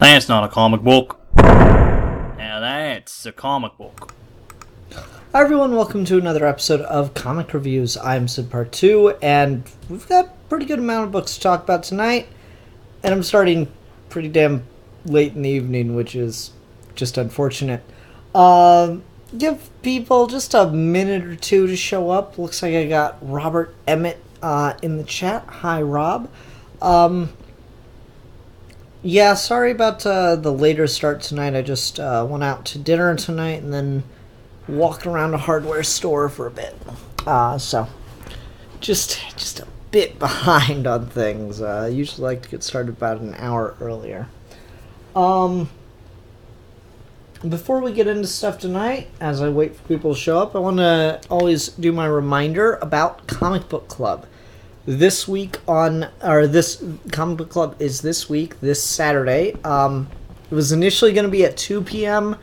That's not a comic book. Now that's a comic book. Hi everyone, welcome to another episode of Comic Reviews. I'm Sid Part 2, and we've got a pretty good amount of books to talk about tonight. And I'm starting pretty damn late in the evening, which is just unfortunate. Give people just a minute or two to show up. Looks like I got Robert Emmett in the chat. Hi, Rob. Yeah, sorry about the later start tonight. I just went out to dinner tonight and then walked around a hardware store for a bit. So, just a bit behind on things. I usually like to get started about an hour earlier. Before we get into stuff tonight, as I wait for people to show up, I want to always do my reminder about Comic Book Club. This Comic Book Club is this week, this Saturday. It was initially going to be at 2 p.m.,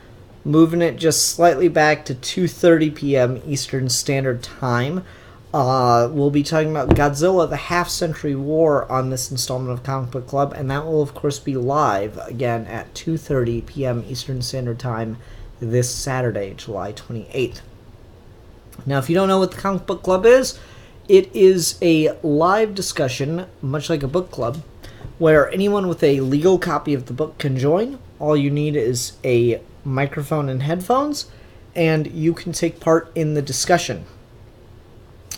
moving it just slightly back to 2:30 p.m. Eastern Standard Time. We'll be talking about Godzilla, the Half-Century War on this installment of Comic Book Club, and that will, of course, be live again at 2:30 p.m. Eastern Standard Time this Saturday, July 28th. Now, if you don't know what the Comic Book Club is, it is a live discussion, much like a book club, where anyone with a legal copy of the book can join. All you need is a microphone and headphones, and you can take part in the discussion.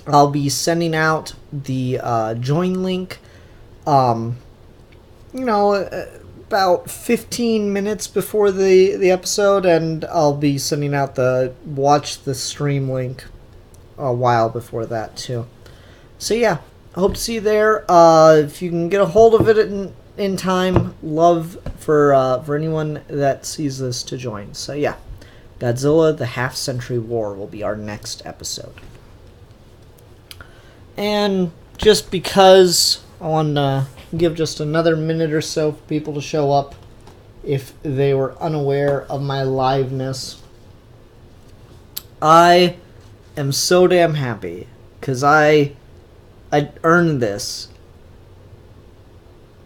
I'll be sending out the join link, about 15 minutes before the episode, and I'll be sending out the watch the stream link a while before that too. So yeah, I hope to see you there. If you can get a hold of it in time, love for anyone that sees this to join. So yeah, Godzilla, the Half-Century War will be our next episode. And just because I want to give just another minute or so for people to show up if they were unaware of my liveness, I am so damn happy because I earned this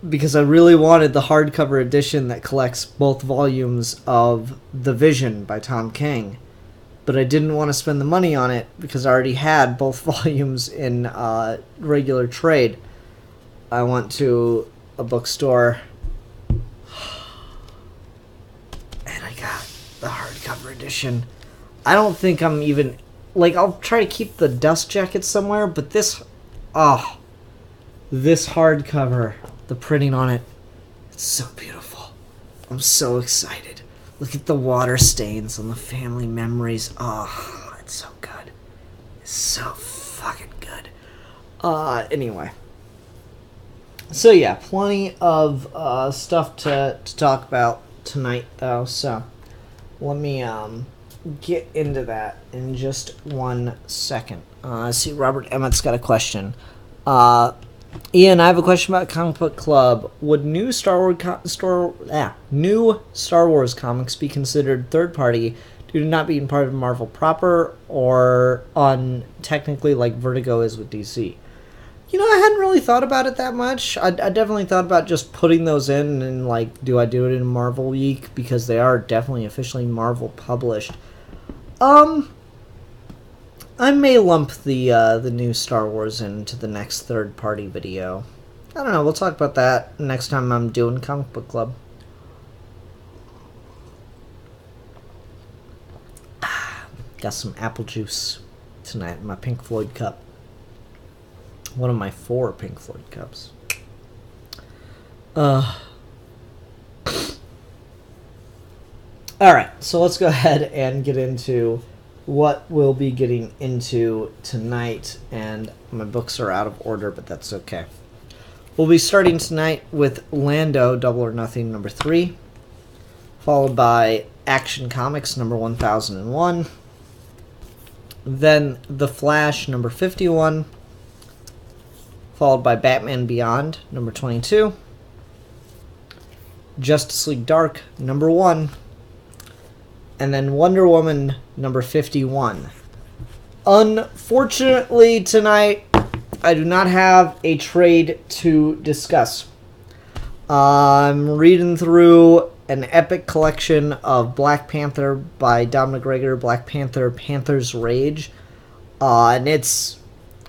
because I really wanted the hardcover edition that collects both volumes of The Vision by Tom King. But I didn't want to spend the money on it because I already had both volumes in regular trade. I went to a bookstore and I got the hardcover edition. I don't think I'm even... I'll try to keep the dust jacket somewhere, but this hardcover, the printing on it, it's so beautiful. I'm so excited. Look at the water stains on the family memories. Oh, it's so good. It's so fucking good. Anyway. So yeah, plenty of stuff to talk about tonight, though. So let me get into that in just 1 second. I see Robert Emmett's got a question. Ian, I have a question about Comic Book Club. Would new Star Wars comics be considered third party due to not being part of Marvel proper, or on technically like Vertigo is with DC? I hadn't really thought about it that much. I definitely thought about just putting those in and do I do it in Marvel Week, because they are definitely officially Marvel published. I may lump the new Star Wars into the next third-party video. I don't know, we'll talk about that next time I'm doing Comic Book Club. Got some apple juice tonight in my Pink Floyd cup. One of my 4 Pink Floyd cups. Alright, so let's go ahead and get into what we'll be getting into tonight, and my books are out of order, but that's okay. We'll be starting tonight with Lando, Double or Nothing, number 3, followed by Action Comics, number 1001, then The Flash, number 51, followed by Batman Beyond, number 22, Justice League Dark, number 1, and then Wonder Woman number 51. Unfortunately, tonight, I do not have a trade to discuss. I'm reading through an epic collection of Black Panther by Don McGregor, Black Panther, Panther's Rage. And it's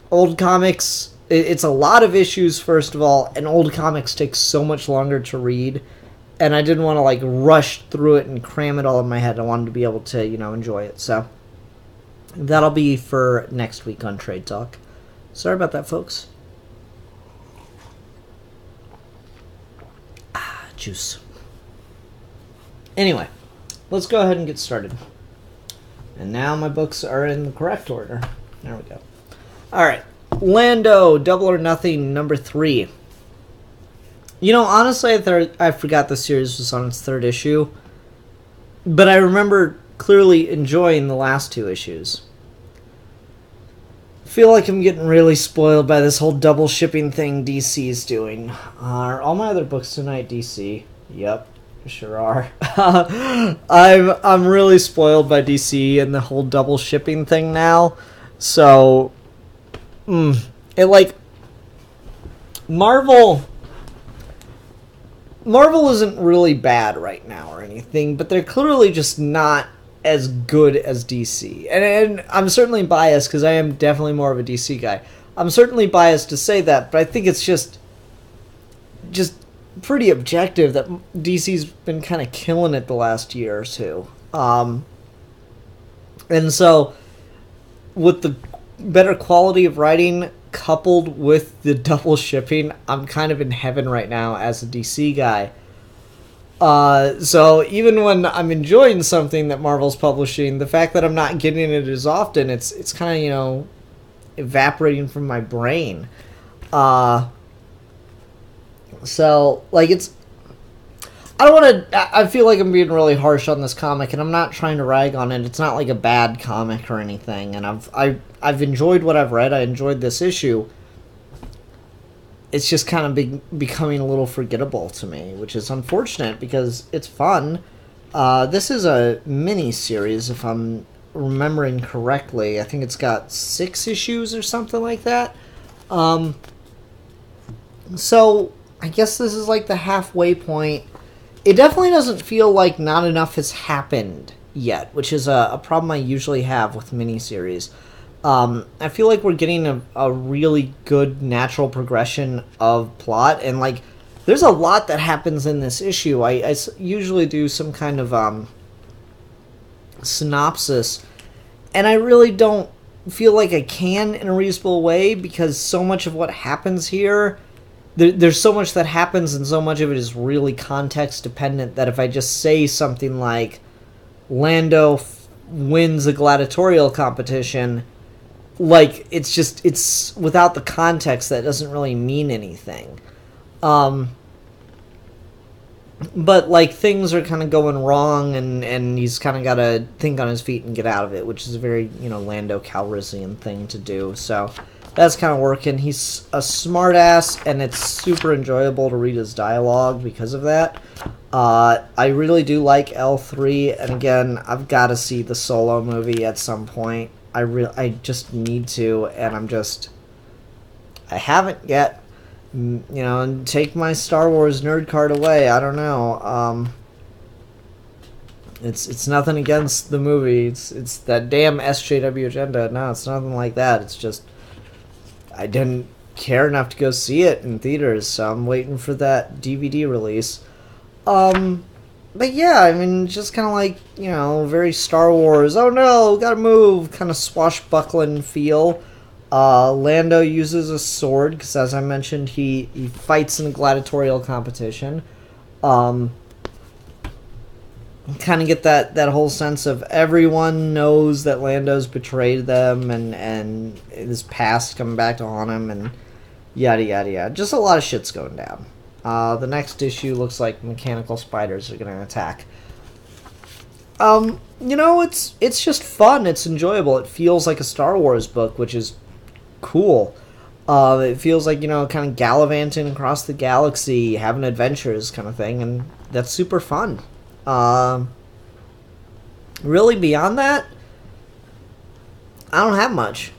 old comics. It's a lot of issues, first of all, and old comics take so much longer to read. And I didn't want to, like, rush through it and cram it all in my head. I wanted to be able to, enjoy it. So that'll be for next week on Trade Talk. Sorry about that, folks. Juice. Anyway, let's go ahead and get started. And now my books are in the correct order. There we go. Alright. Lando, Double or Nothing, number 3. Honestly, I forgot the series was on its 3rd issue. But I remember clearly enjoying the last 2 issues. I feel like I'm getting really spoiled by this whole double shipping thing DC's doing. Are all my other books tonight DC? Yep, sure are. I'm really spoiled by DC and the whole double shipping thing now. So, Marvel isn't really bad right now or anything, but they're clearly just not as good as DC. And I'm certainly biased because I am definitely more of a DC guy. I'm certainly biased to say that, but I think it's just pretty objective that DC's been kind of killing it the last year or two. And so, with the better quality of writing coupled with the double shipping, I'm kind of in heaven right now as a DC guy. So even when I'm enjoying something that Marvel's publishing, the fact that I'm not getting it as often, it's kind of, evaporating from my brain. So, like, I feel like I'm being really harsh on this comic, and I'm not trying to rag on it. It's not like a bad comic or anything, and I've enjoyed what I've read. I enjoyed this issue. It's just kind of becoming a little forgettable to me, which is unfortunate because it's fun. This is a mini-series, if I'm remembering correctly. I think it's got 6 issues or something like that. So, I guess this is like the halfway point. It definitely doesn't feel like not enough has happened yet, which is a problem I usually have with miniseries. I feel like we're getting a really good natural progression of plot, and like there's a lot that happens in this issue. I usually do some kind of synopsis, and I really don't feel like I can in a reasonable way because so much of what happens here, there's so much that happens and so much of it is really context dependent that if I just say something like Lando wins a gladiatorial competition, like, it's without the context that doesn't really mean anything. But, like, things are kind of going wrong, and he's kind of got to think on his feet and get out of it, which is a very, Lando Calrissian thing to do. So, that's kind of working. He's a smartass, and it's super enjoyable to read his dialogue because of that. I really do like L3, and again, I've got to see the Solo movie at some point. I just need to, and I haven't yet. And take my Star Wars nerd card away. I don't know. It's nothing against the movie. It's that damn SJW agenda. No, it's nothing like that. It's just I didn't care enough to go see it in theaters, so I'm waiting for that DVD release. But yeah, I mean, just kind of like, very Star Wars, oh no, gotta move, kind of swashbuckling feel. Lando uses a sword, because as I mentioned, he fights in a gladiatorial competition. Kind of get that whole sense of everyone knows that Lando's betrayed them, and his past coming back to haunt him, and yada yada yada. Just a lot of shit's going down. The next issue looks like mechanical spiders are going to attack. It's just fun. It's enjoyable. It feels like a Star Wars book, which is cool. It feels like, kind of gallivanting across the galaxy, having adventures kind of thing, and that's super fun. Really, beyond that, I don't have much.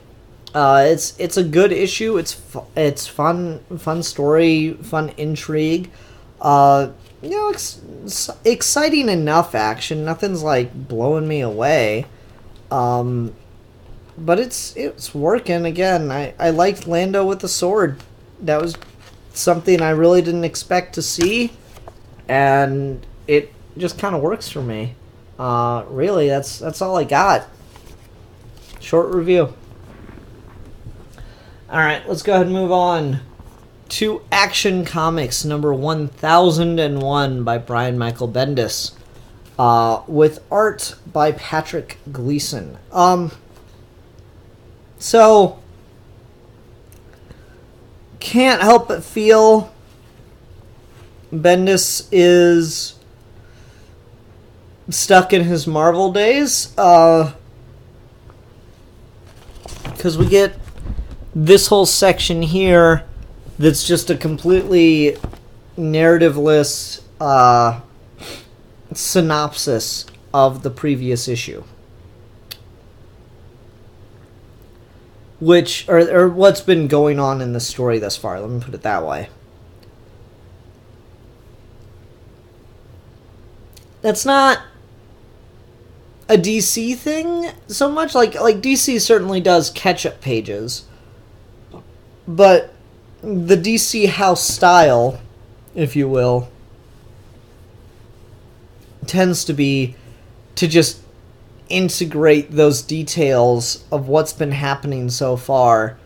It's a good issue. It's fun story, fun intrigue. Exciting enough action. Nothing's like blowing me away. But it's working. Again, I liked Lando with the sword. That was something I really didn't expect to see, and it just kind of works for me. Really, that's all I got. Short review. Alright, let's go ahead and move on to Action Comics number 1001 by Brian Michael Bendis, with art by Patrick Gleason. So, can't help but feel Bendis is stuck in his Marvel days, because we get this whole section here that's just a completely narratively synopsis of the previous issue. Which, or what's been going on in the story thus far, let me put it that way. That's not a DC thing so much. Like DC certainly does catch-up pages, but the DC house style, if you will, tends to be to just integrate those details of what's been happening so far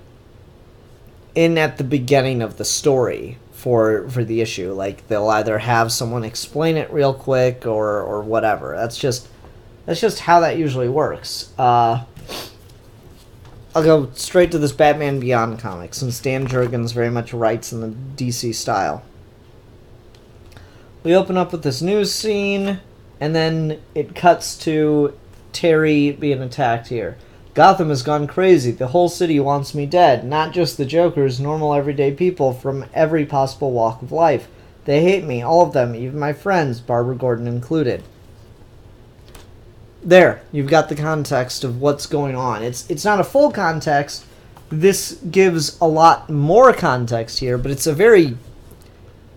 in at the beginning of the story for the issue. Like, they'll either have someone explain it real quick or whatever. That's just how that usually works. I'll go straight to this Batman Beyond comic, since Dan Jurgens very much writes in the DC style. We open up with this news scene, and then it cuts to Terry being attacked here. Gotham has gone crazy. The whole city wants me dead. Not just the Jokers, normal everyday people from every possible walk of life. They hate me, all of them, even my friends, Barbara Gordon included. There, you've got the context of what's going on. It's not a full context. This gives a lot more context here, but it's a very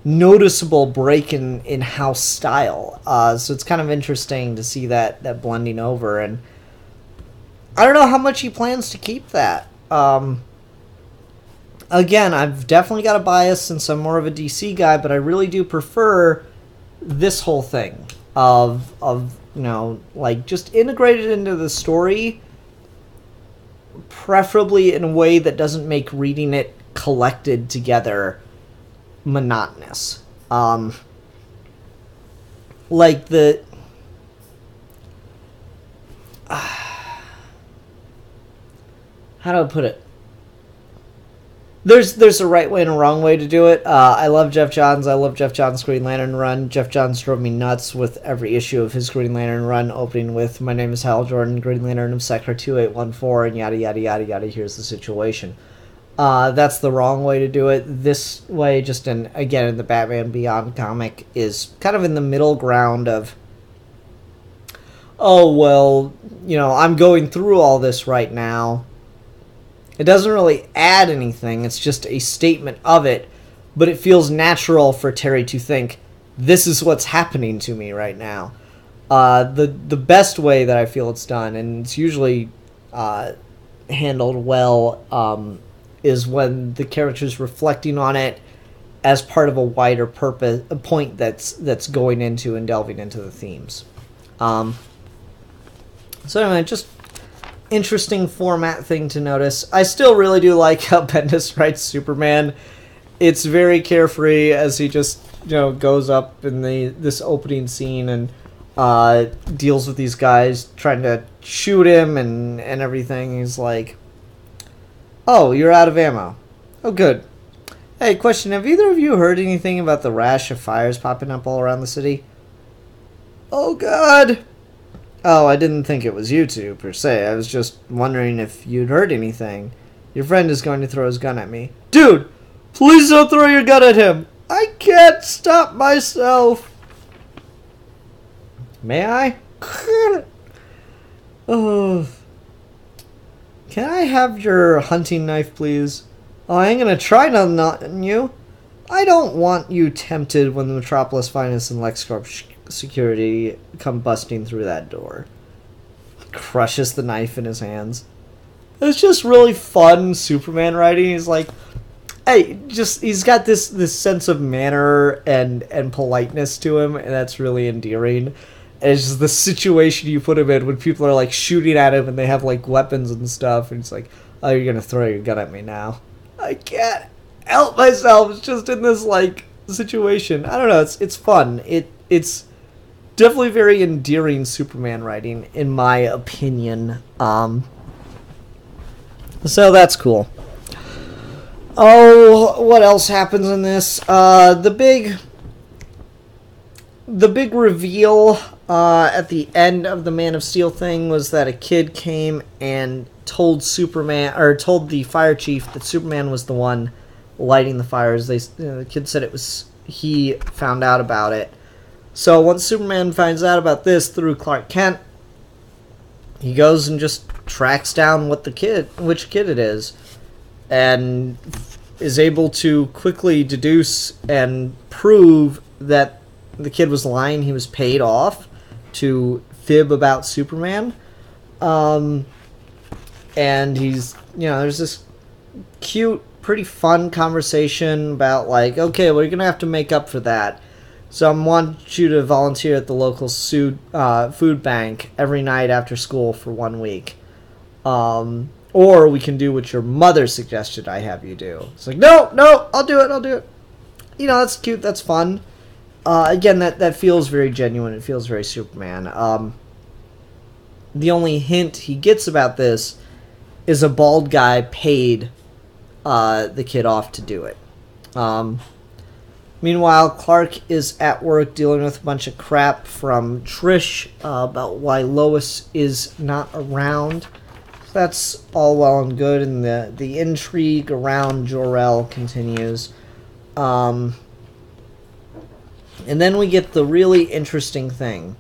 noticeable break in house style. So it's kind of interesting to see that blending over, and I don't know how much he plans to keep that. Again, I've definitely got a bias since I'm more of a DC guy, but I really do prefer this whole thing of like, just integrated into the story, preferably in a way that doesn't make reading it collected together monotonous. Like the how do I put it? There's a right way and a wrong way to do it. I love Jeff Johns. I love Jeff Johns' Green Lantern run. Jeff Johns drove me nuts with every issue of his Green Lantern run, opening with "My name is Hal Jordan, Green Lantern of Sector 2814," and yada yada yada yada. Here's the situation. That's the wrong way to do it. This way, just in the Batman Beyond comic, is kind of in the middle ground of, oh, well, I'm going through all this right now. It doesn't really add anything. It's just a statement of it, but it feels natural for Terry to think, this is what's happening to me right now. The best way that I feel it's done, and it's usually handled well, is when the character's reflecting on it as part of a wider purpose, a point that's going into and delving into the themes. So anyway, just interesting format thing to notice. I still really do like how Bendis writes Superman. It's very carefree as he just goes up in this opening scene and deals with these guys trying to shoot him and everything. He's like, "Oh, you're out of ammo. Oh, good. Hey, question, have either of you heard anything about the rash of fires popping up all around the city?" "Oh, God." "Oh, I didn't think it was you two, per se. I was just wondering if you'd heard anything. Your friend is going to throw his gun at me." "Dude, please don't throw your gun at him. I can't stop myself." "May I?" "Oh. Can I have your hunting knife, please?" "Oh, I ain't gonna try nothing on you. I don't want you tempted when the Metropolis Finest and LexCorp security come busting through that door. Crushes the knife in his hands. It's just really fun Superman writing. He's like, hey, he's got this sense of manner and politeness to him, and that's really endearing. And it's just the situation you put him in when people are like shooting at him and they have like weapons and stuff, and he's like, oh, you're gonna throw your gun at me now. I can't help myself. It's just in this like situation. I don't know. It's fun. It's definitely very endearing Superman writing, in my opinion. So that's cool. Oh, what else happens in this? The big reveal at the end of the Man of Steel thing was that a kid came and told the fire chief that Superman was the one lighting the fires. The kid said it was he found out about it. So once Superman finds out about this through Clark Kent, he goes and just tracks down which kid it is, and is able to quickly deduce and prove that the kid was lying. He was paid off to fib about Superman. And he's, there's this cute, pretty fun conversation about like, okay, well, you're going to have to make up for that. So I want you to volunteer at the local food bank every night after school for 1 week. Or we can do what your mother suggested I have you do. It's like, no, I'll do it. That's cute, that's fun. Again, that feels very genuine. It feels very Superman. The only hint he gets about this is a bald guy paid the kid off to do it. Meanwhile, Clark is at work dealing with a bunch of crap from Trish about why Lois is not around. So that's all well and good, and the intrigue around Jor-El continues. And then we get the really interesting thing,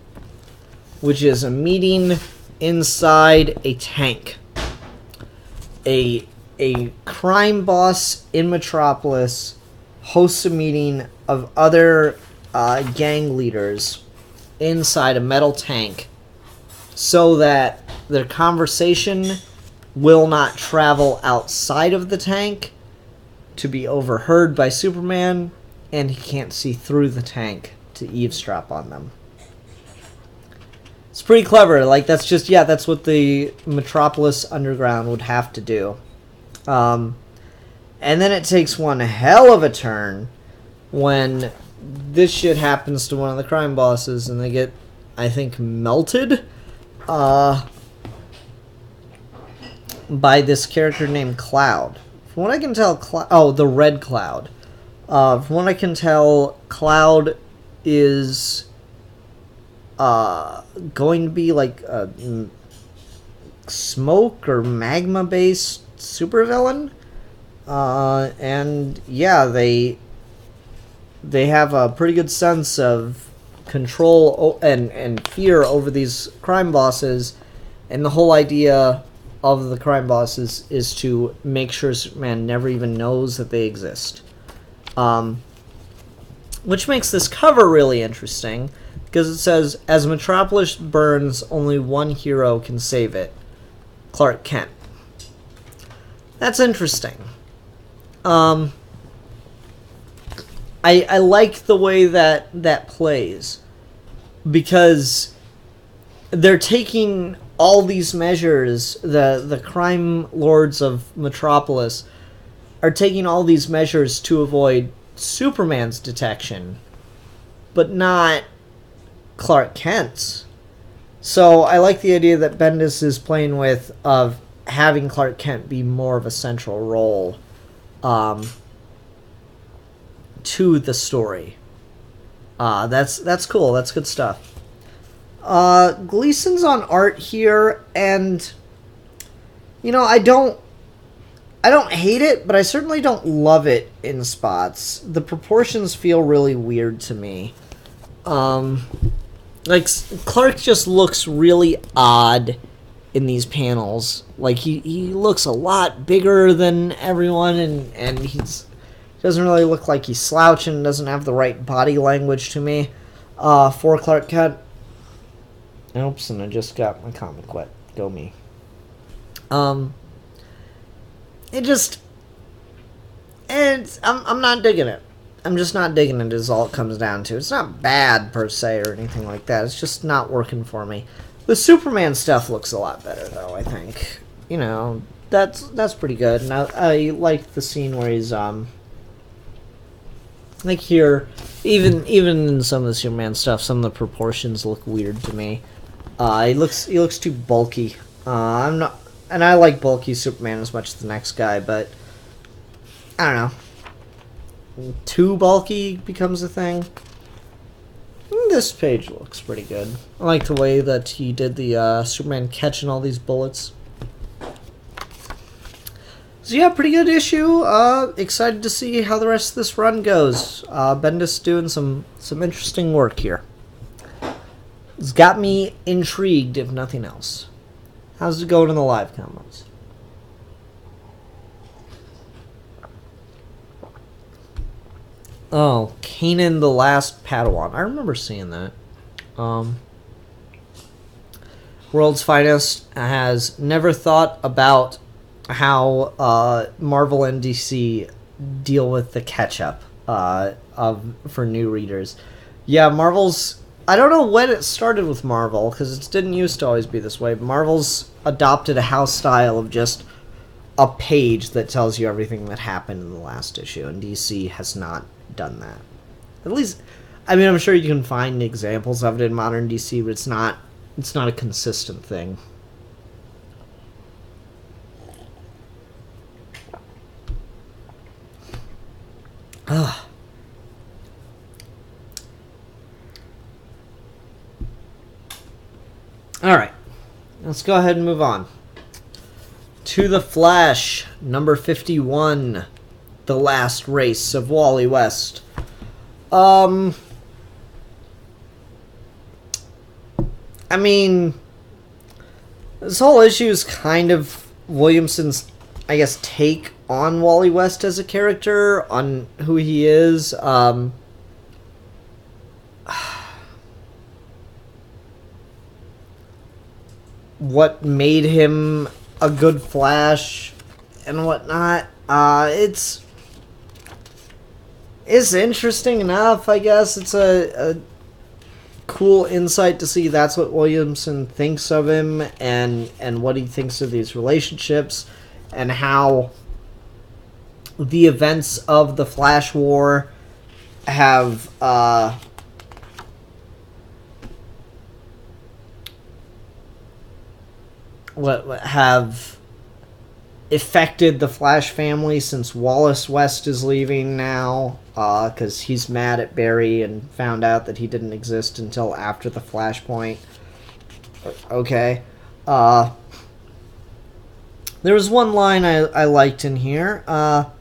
which is a meeting inside a tank. A crime boss in Metropolis hosts a meeting of other gang leaders inside a metal tank so that their conversation will not travel outside of the tank to be overheard by Superman, and he can't see through the tank to eavesdrop on them. It's pretty clever. Like, that's what the Metropolis Underground would have to do. And then it takes one hell of a turn when this shit happens to one of the crime bosses, and they get, I think, melted by this character named Cloud. From what I can tell, the Red Cloud. From what I can tell, Cloud is going to be like a smoke or magma-based supervillain. And yeah, they have a pretty good sense of control and fear over these crime bosses, and the whole idea of the crime bosses is to make sure Superman never even knows that they exist. Which makes this cover really interesting, because it says, as Metropolis burns, only one hero can save it. Clark Kent. That's interesting. I like the way that plays, because they're taking all these measures, the crime lords of Metropolis are taking all these measures to avoid Superman's detection, but not Clark Kent's. So I like the idea that Bendis is playing with of having Clark Kent be more of a central role to the story. That's cool. That's good stuff. Gleason's on art here, and I don't hate it, but I certainly don't love it in spots. The proportions feel really weird to me. Like, Clark just looks really odd in these panels. Like, he looks a lot bigger than everyone, and Doesn't really look like he's slouching. Doesn't have the right body language to me. For Clark Kent. Oops, and I just got my comic wet. Go me. It just... I'm not digging it. I'm just not digging it is all it comes down to. It's not bad per se or anything like that. It's just not working for me. The Superman stuff looks a lot better though, I think. You know, that's pretty good. And I like the scene where he's like here, even in some of the Superman stuff, some of the proportions look weird to me. He looks too bulky. I'm not, and I like bulky Superman as much as the next guy, but I don't know. Too bulky becomes a thing. This page looks pretty good. I like the way that he did the Superman catching all these bullets. So yeah, pretty good issue. Excited to see how the rest of this run goes. Bendis doing some interesting work here. It's got me intrigued, if nothing else. How's it going in the live comments? Oh, Kanan the Last Padawan. I remember seeing that. World's Finest has never thought about how Marvel and DC deal with the catch-up for new readers. Yeah, Marvel's... I don't know when it started with Marvel, because it didn't used to always be this way. Marvel's adopted a house style of just a page that tells you everything that happened in the last issue, and DC has not done that. At least, I mean, I'm sure you can find examples of it in modern DC, but it's not a consistent thing. Ugh. Alright, let's go ahead and move on. To the Flash, number 51, The Last Race of Wally West. I mean, this whole issue is kind of Williamson's, I guess, take on Wally West as a character, on who he is. What made him a good Flash and whatnot. It's interesting enough, I guess. It's a cool insight to see that's what Williamson thinks of him and what he thinks of these relationships and how the events of the Flash War have have affected the Flash family since Wallace West is leaving now, because he's mad at Barry and found out that he didn't exist until after the Flashpoint. Okay. There was one line I liked in here, but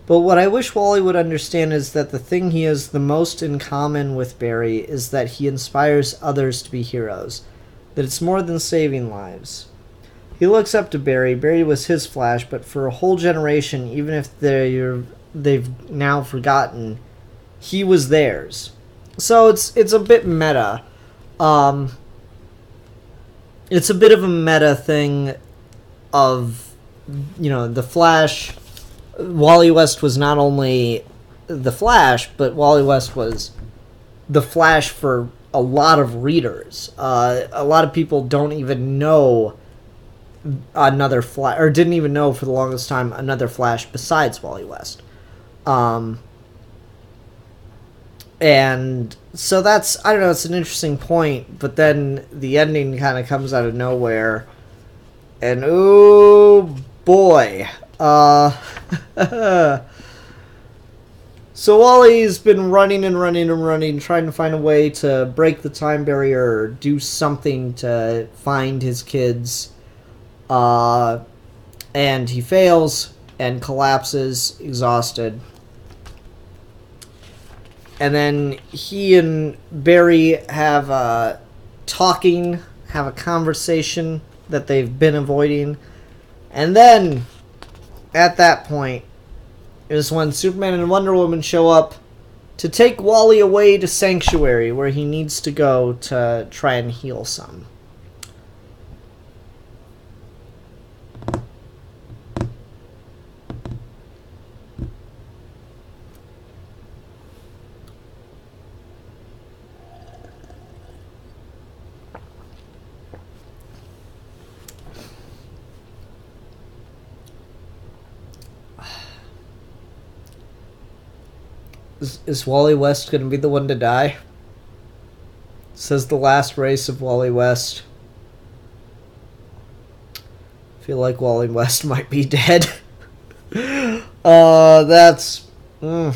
what I wish Wally would understand is that the thing he has the most in common with Barry is that he inspires others to be heroes, that it's more than saving lives. He looks up to Barry. Barry was his Flash, but for a whole generation, even if they've now forgotten, he was theirs. So it's a bit meta. It's a bit of a meta thing of, you know, the Flash. Wally West was not only the Flash, but Wally West was the Flash for a lot of readers. A lot of people don't even know another Flash, or didn't even know for the longest time another Flash besides Wally West. And so that's, I don't know, it's an interesting point, but then the ending kind of comes out of nowhere, and oh boy. So Wally's been running and running and running, trying to find a way to break the time barrier or do something to find his kids. And he fails and collapses, exhausted. And then he and Barry have a conversation that they've been avoiding. And then, at that point, is when Superman and Wonder Woman show up to take Wally away to Sanctuary, where he needs to go to try and heal some. Is Wally West going to be the one to die? Says the last race of Wally West. I feel like Wally West might be dead. That's... I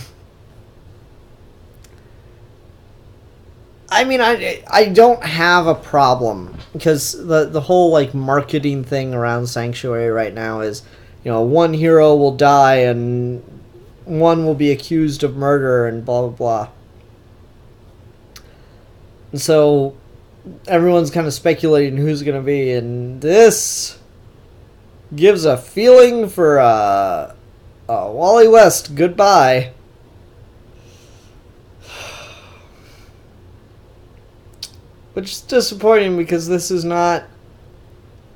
mean, I don't have a problem, because the whole, like, marketing thing around Sanctuary right now is, you know, one hero will die and one will be accused of murder and blah, blah, blah. And so everyone's kind of speculating who's going to be, and this gives a feeling for Wally West goodbye. Which is disappointing, because this is not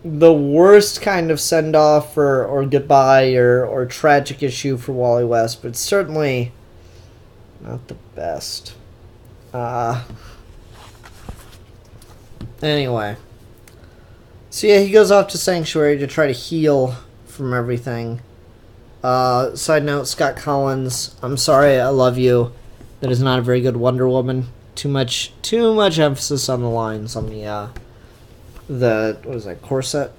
the worst kind of send-off or goodbye or tragic issue for Wally West, but certainly not the best. Anyway. So yeah, he goes off to Sanctuary to try to heal from everything. Side note, Scott Kolins, I'm sorry, I love you. That is not a very good Wonder Woman. Too much emphasis on the lines on the what is that, corset?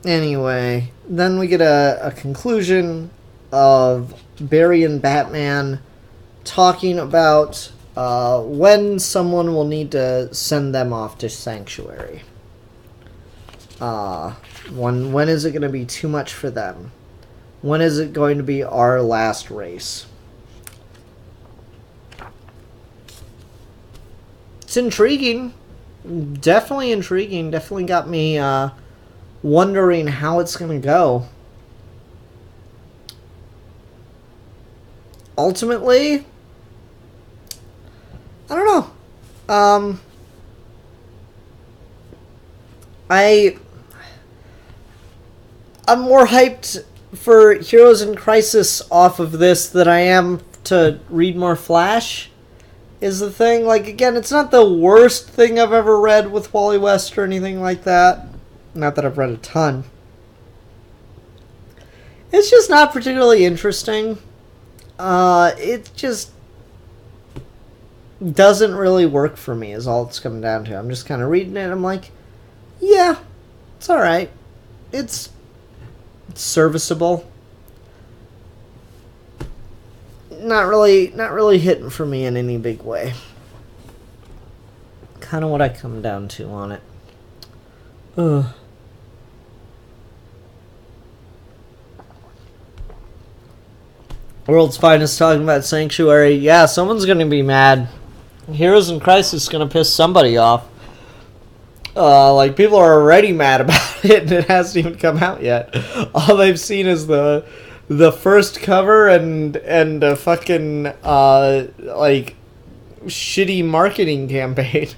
Anyway, then we get a conclusion of Barry and Batman talking about when someone will need to send them off to Sanctuary. When is it going to be too much for them? When is it going to be our last race? It's intriguing. Definitely intriguing. Definitely got me wondering how it's going to go. Ultimately, I don't know. I'm more hyped for Heroes in Crisis off of this than I am to read more Flash, is the thing. Like, again, it's not the worst thing I've ever read with Wally West or anything like that. Not that I've read a ton. It's just not particularly interesting. It just doesn't really work for me, is all it's coming down to. I'm just kind of reading it, I'm like, yeah, it's alright. It's serviceable. Not really hitting for me in any big way. Kind of what I come down to on it. Ugh. World's Finest talking about Sanctuary. Yeah, someone's gonna be mad. Heroes in Crisis is gonna piss somebody off. Like, people are already mad about it, and it hasn't even come out yet. All they've seen is the first cover and a fucking like shitty marketing campaign.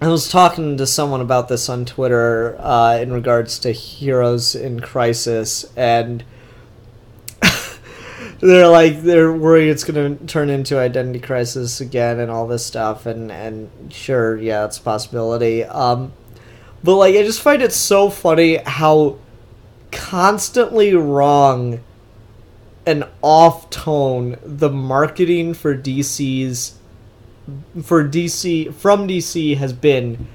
I was talking to someone about this on Twitter in regards to Heroes in Crisis, and they're worried it's going to turn into Identity Crisis again and all this stuff, and sure, yeah, it's a possibility. But like, I just find it so funny how constantly wrong and off tone the marketing from DC has been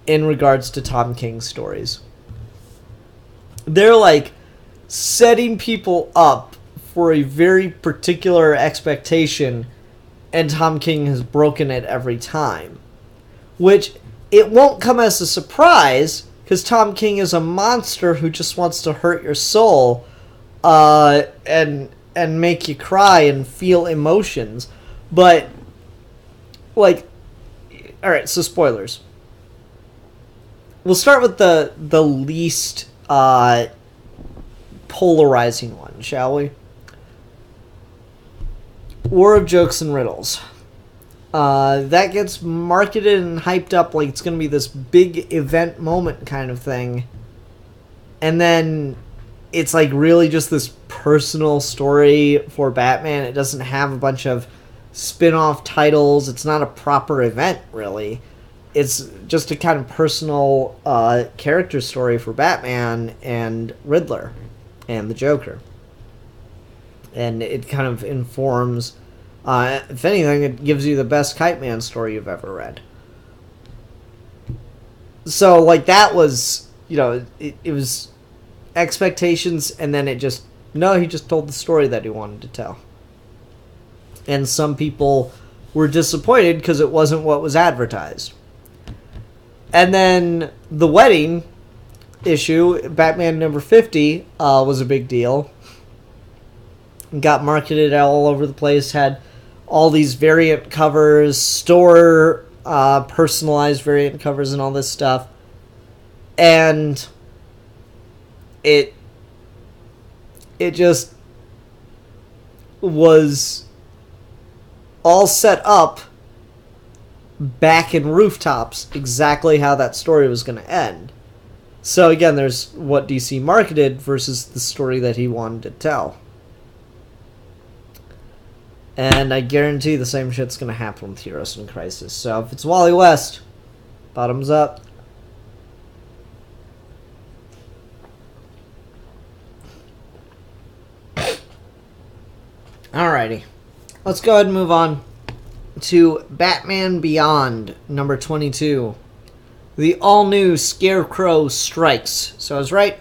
in regards to Tom King's stories. They're like setting people up for a very particular expectation, and Tom King has broken it every time. Which, it won't come as a surprise, because Tom King is a monster who just wants to hurt your soul and make you cry and feel emotions. But, like, alright, so spoilers. we'll start with the least polarizing one, shall we? War of Jokes and Riddles. That gets marketed and hyped up like it's going to be this big event moment kind of thing. And then it's like really just this personal story for Batman. It doesn't have a bunch of spin-off titles. It's not a proper event, really. It's just a kind of personal character story for Batman and Riddler and the Joker. And it kind of informs, if anything, it gives you the best Kite Man story you've ever read. So, like, that was, you know, it was expectations, and then he just told the story that he wanted to tell. And some people were disappointed because it wasn't what was advertised. And then the wedding issue, Batman number 50, was a big deal. Got marketed all over the place, had all these variant covers, store personalized variant covers and all this stuff. And it just was all set up back in Rooftops exactly how that story was going to end. So again, there's what DC marketed versus the story that he wanted to tell. And I guarantee the same shit's going to happen with Heroes in Crisis. So if it's Wally West, bottoms up. Alrighty. Let's go ahead and move on to Batman Beyond, number 22. The all-new Scarecrow strikes. So I was right.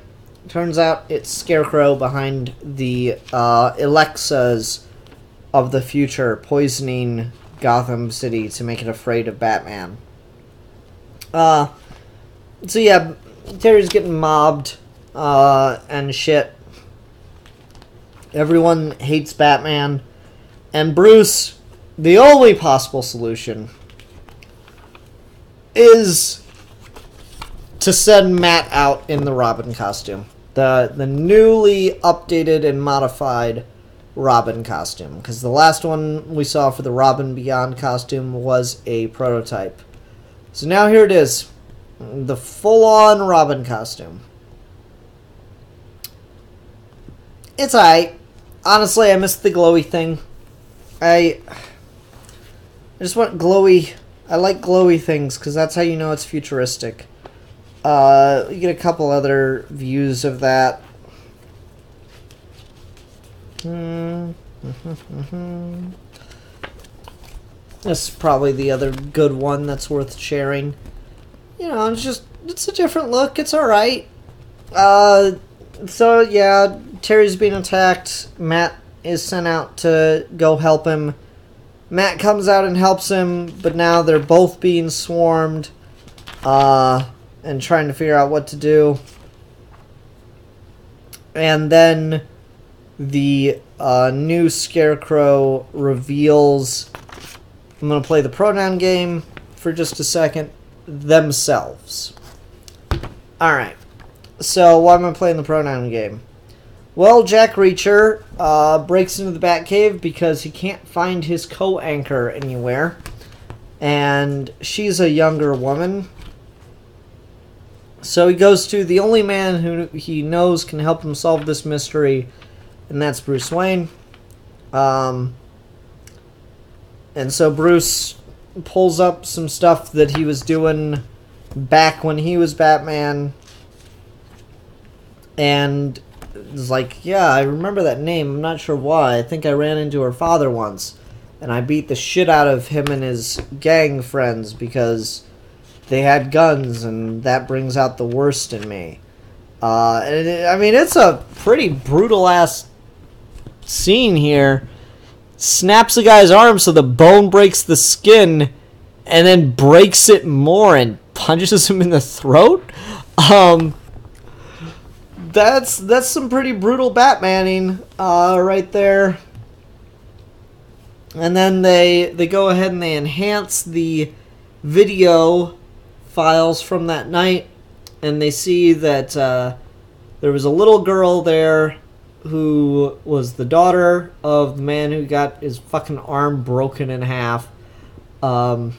Turns out it's Scarecrow behind the Alexas of the future, poisoning Gotham City to make it afraid of Batman. So yeah, Terry's getting mobbed and shit. Everyone hates Batman. And Bruce, the only possible solution is to send Matt out in the Robin costume. The newly updated and modified Robin costume. Because the last one we saw for the Robin Beyond costume was a prototype. So now here it is. The full-on Robin costume. It's alright. Honestly, I missed the glowy thing. I just want glowy. I like glowy things because that's how you know it's futuristic. You get a couple other views of that. This is probably the other good one that's worth sharing. You know, it's a different look. It's alright. So, yeah, Terry's being attacked. Matt is sent out to go help him. Matt comes out and helps him, but now they're both being swarmed and trying to figure out what to do. And then the new Scarecrow reveals, I'm going to play the pronoun game for just a second, themselves. Alright, so why am I playing the pronoun game? Well, Jack Reacher breaks into the Batcave because he can't find his co-anchor anywhere. And she's a younger woman. So he goes to the only man who he knows can help him solve this mystery, and that's Bruce Wayne. And so Bruce pulls up some stuff that he was doing back when he was Batman. And is like, yeah, I remember that name. I'm not sure why. I think I ran into her father once, and I beat the shit out of him and his gang friends because they had guns, and that brings out the worst in me. I mean, it's a pretty brutal-ass scene here. Snaps a guy's arm so the bone breaks the skin, and then breaks it more and punches him in the throat. That's some pretty brutal Batmaning right there. And then they go ahead and they enhance the video files from that night and they see that there was a little girl there who was the daughter of the man who got his fucking arm broken in half. And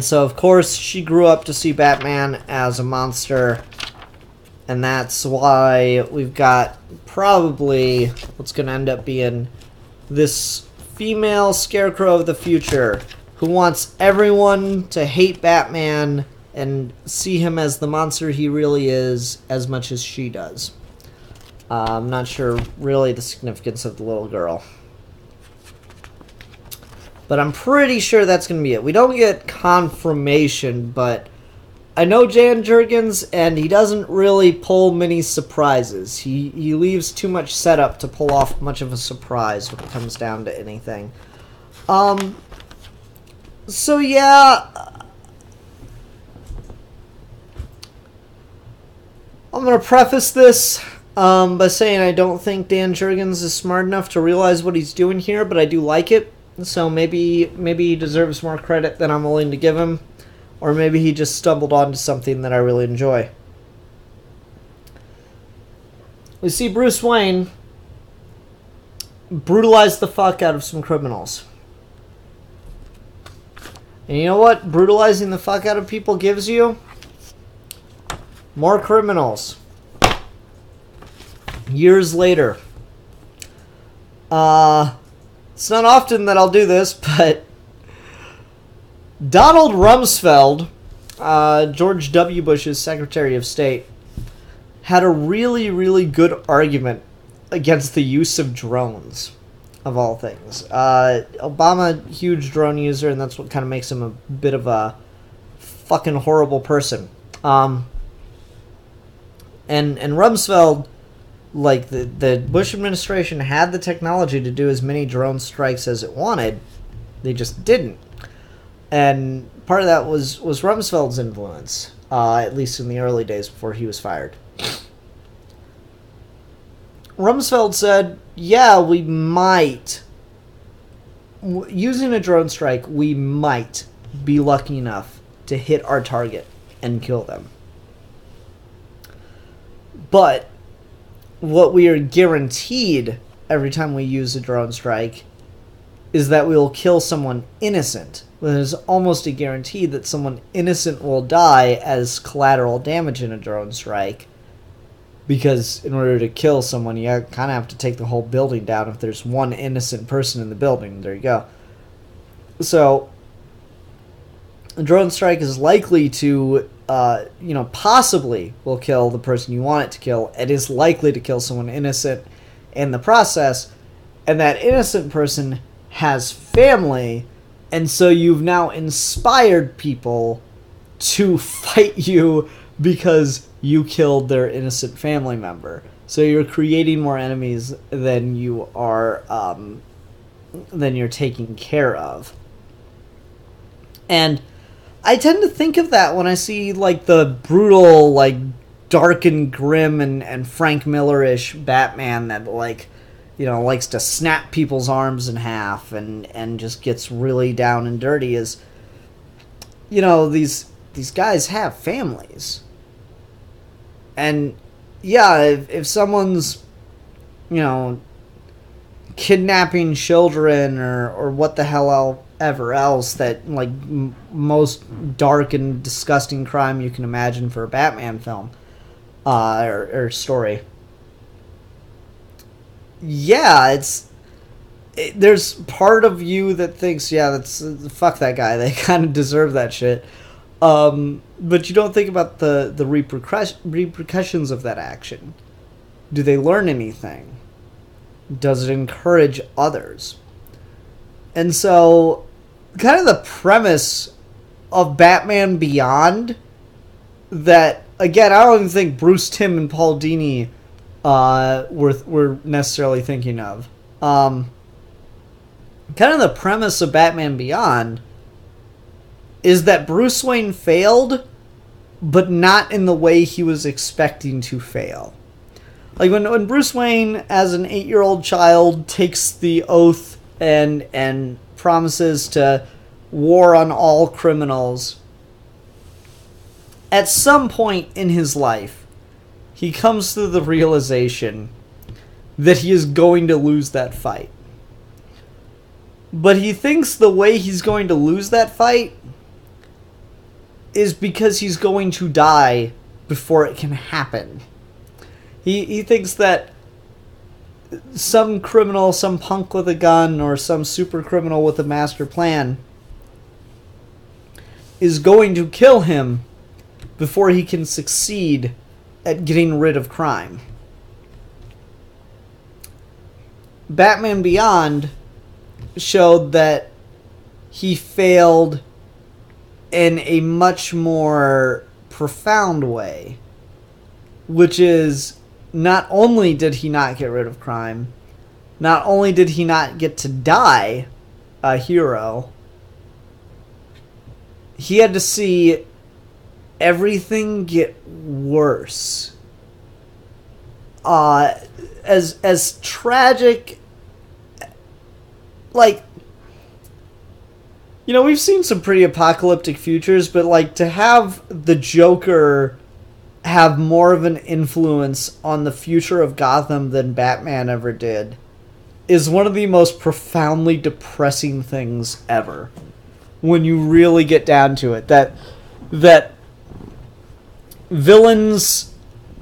so, of course, she grew up to see Batman as a monster. And that's why we've got probably what's going to end up being this female Scarecrow of the future who wants everyone to hate Batman and see him as the monster he really is as much as she does. I'm not sure really the significance of the little girl. But I'm pretty sure that's going to be it. We don't get confirmation, but I know Jan Jurgens, and he doesn't really pull many surprises. He leaves too much setup to pull off much of a surprise when it comes down to anything. So yeah, I'm going to preface this by saying I don't think Dan Jurgens is smart enough to realize what he's doing here, but I do like it. So maybe he deserves more credit than I'm willing to give him. Or maybe he just stumbled onto something that I really enjoy. We see Bruce Wayne brutalize the fuck out of some criminals. And you know what brutalizing the fuck out of people gives you? More criminals. Years later. It's not often that I'll do this, but Donald Rumsfeld, George W. Bush's Secretary of State, had a really, really good argument against the use of drones, of all things. Obama, huge drone user, and that's what kind of makes him a bit of a fucking horrible person. And Rumsfeld, like, the Bush administration had the technology to do as many drone strikes as it wanted. They just didn't. And part of that was Rumsfeld's influence, at least in the early days before he was fired. Rumsfeld said, yeah, we might, using a drone strike, we might be lucky enough to hit our target and kill them. But what we are guaranteed every time we use a drone strike is that we will kill someone innocent. There's almost a guarantee that someone innocent will die as collateral damage in a drone strike. Because in order to kill someone, you kind of have to take the whole building down if there's one innocent person in the building. There you go. So, a drone strike is likely to, possibly will kill the person you want it to kill. It is likely to kill someone innocent in the process. And that innocent person has family, and so you've now inspired people to fight you because you killed their innocent family member. So you're creating more enemies than you are than you're taking care of. And I tend to think of that when I see like the brutal, like dark and grim and Frank Miller-ish Batman that likes to snap people's arms in half and just gets really down and dirty. Is, these guys have families. And yeah, if someone's, kidnapping children or what the hell ever else that, like, most dark and disgusting crime you can imagine for a Batman film or story. Yeah, there's part of you that thinks, yeah, fuck that guy. They kind of deserve that shit. But you don't think about the repercussions of that action. Do they learn anything? Does it encourage others? And so, kind of the premise of Batman Beyond, that, again, I don't even think Bruce Timm and Paul Dini we're necessarily thinking of. Kind of the premise of Batman Beyond is that Bruce Wayne failed, but not in the way he was expecting to fail. Like when Bruce Wayne, as an 8-year-old child, takes the oath and promises to war on all criminals, at some point in his life, he comes to the realization that he is going to lose that fight. But he thinks the way he's going to lose that fight is because he's going to die before it can happen. He thinks that some criminal, some punk with a gun, or some super criminal with a master plan is going to kill him before he can succeed at getting rid of crime. Batman Beyond showed that he failed in a much more profound way, which is, not only did he not get rid of crime, not only did he not get to die a hero, he had to see everything get worse. As tragic, like, you know, we've seen some pretty apocalyptic futures, but like to have the Joker have more of an influence on the future of Gotham than Batman ever did is one of the most profoundly depressing things ever. When you really get down to it, that villains